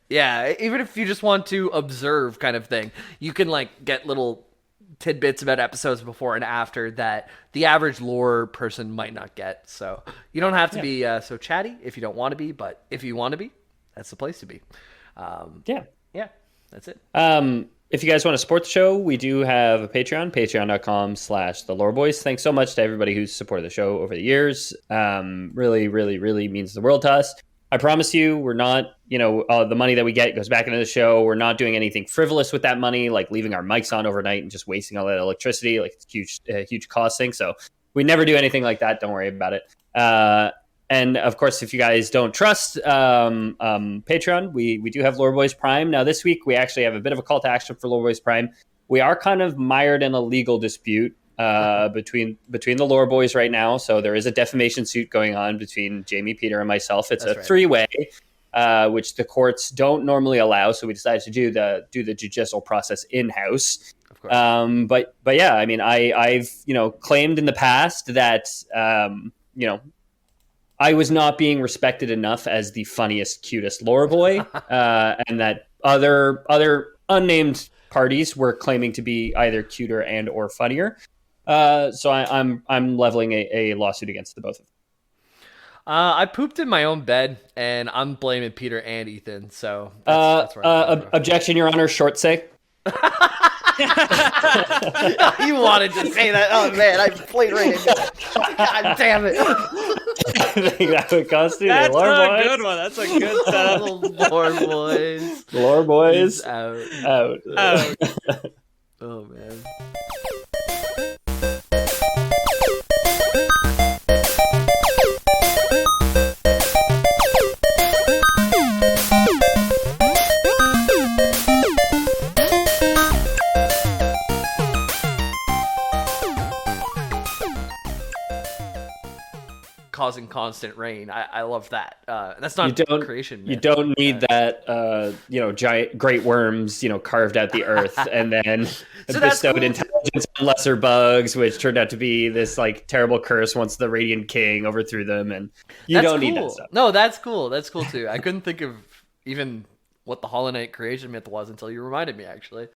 Yeah, even if you just want to observe kind of thing, you can get little tidbits about episodes before and after that the average lore person might not get. So you don't have to be so chatty if you don't want to be, but if you want to be, that's the place to be. That's it. If you guys want to support the show, we do have a Patreon, patreon.com/theloreboys. Thanks so much to everybody who's supported the show over the years. Really, really, really means the world to us. I promise you, we're not, the money that we get goes back into the show. We're not doing anything frivolous with that money, like leaving our mics on overnight and just wasting all that electricity. It's a huge cost thing. So we never do anything like that. Don't worry about it. And of course, if you guys don't trust Patreon, we do have Lore Boys Prime. Now this week, we actually have a bit of a call to action for Lore Boys Prime. We are kind of mired in a legal dispute between the Lore Boys right now. So there is a defamation suit going on between Jamie, Peter, and myself. It's a three-way, which the courts don't normally allow. So we decided to do the judicial process in-house. Of course. But yeah, I mean, I've claimed in the past that I was not being respected enough as the funniest, cutest lore boy, and that other unnamed parties were claiming to be either cuter and or funnier. So I'm leveling a lawsuit against the both of them. I pooped in my own bed, and I'm blaming Peter and Ethan. So that's where I'm from. Objection, Your Honor. Short say. You wanted to say that. Oh man, I played right into it. God damn it. I think that would constitute That's Lore a Boys. good one. That's a good setup. Lore Boys. Lore Boys Out. out. Oh. Oh man. causing constant rain. I love that. That's not creation. You don't need that, giant great worms, carved out the earth and then So bestowed cool. intelligence on lesser bugs, which turned out to be this like terrible curse once the Radiant King overthrew them. And you That's don't need cool. that stuff. No, that's cool. That's cool too. I couldn't think of even what the Hollow Knight creation myth was until you reminded me, actually.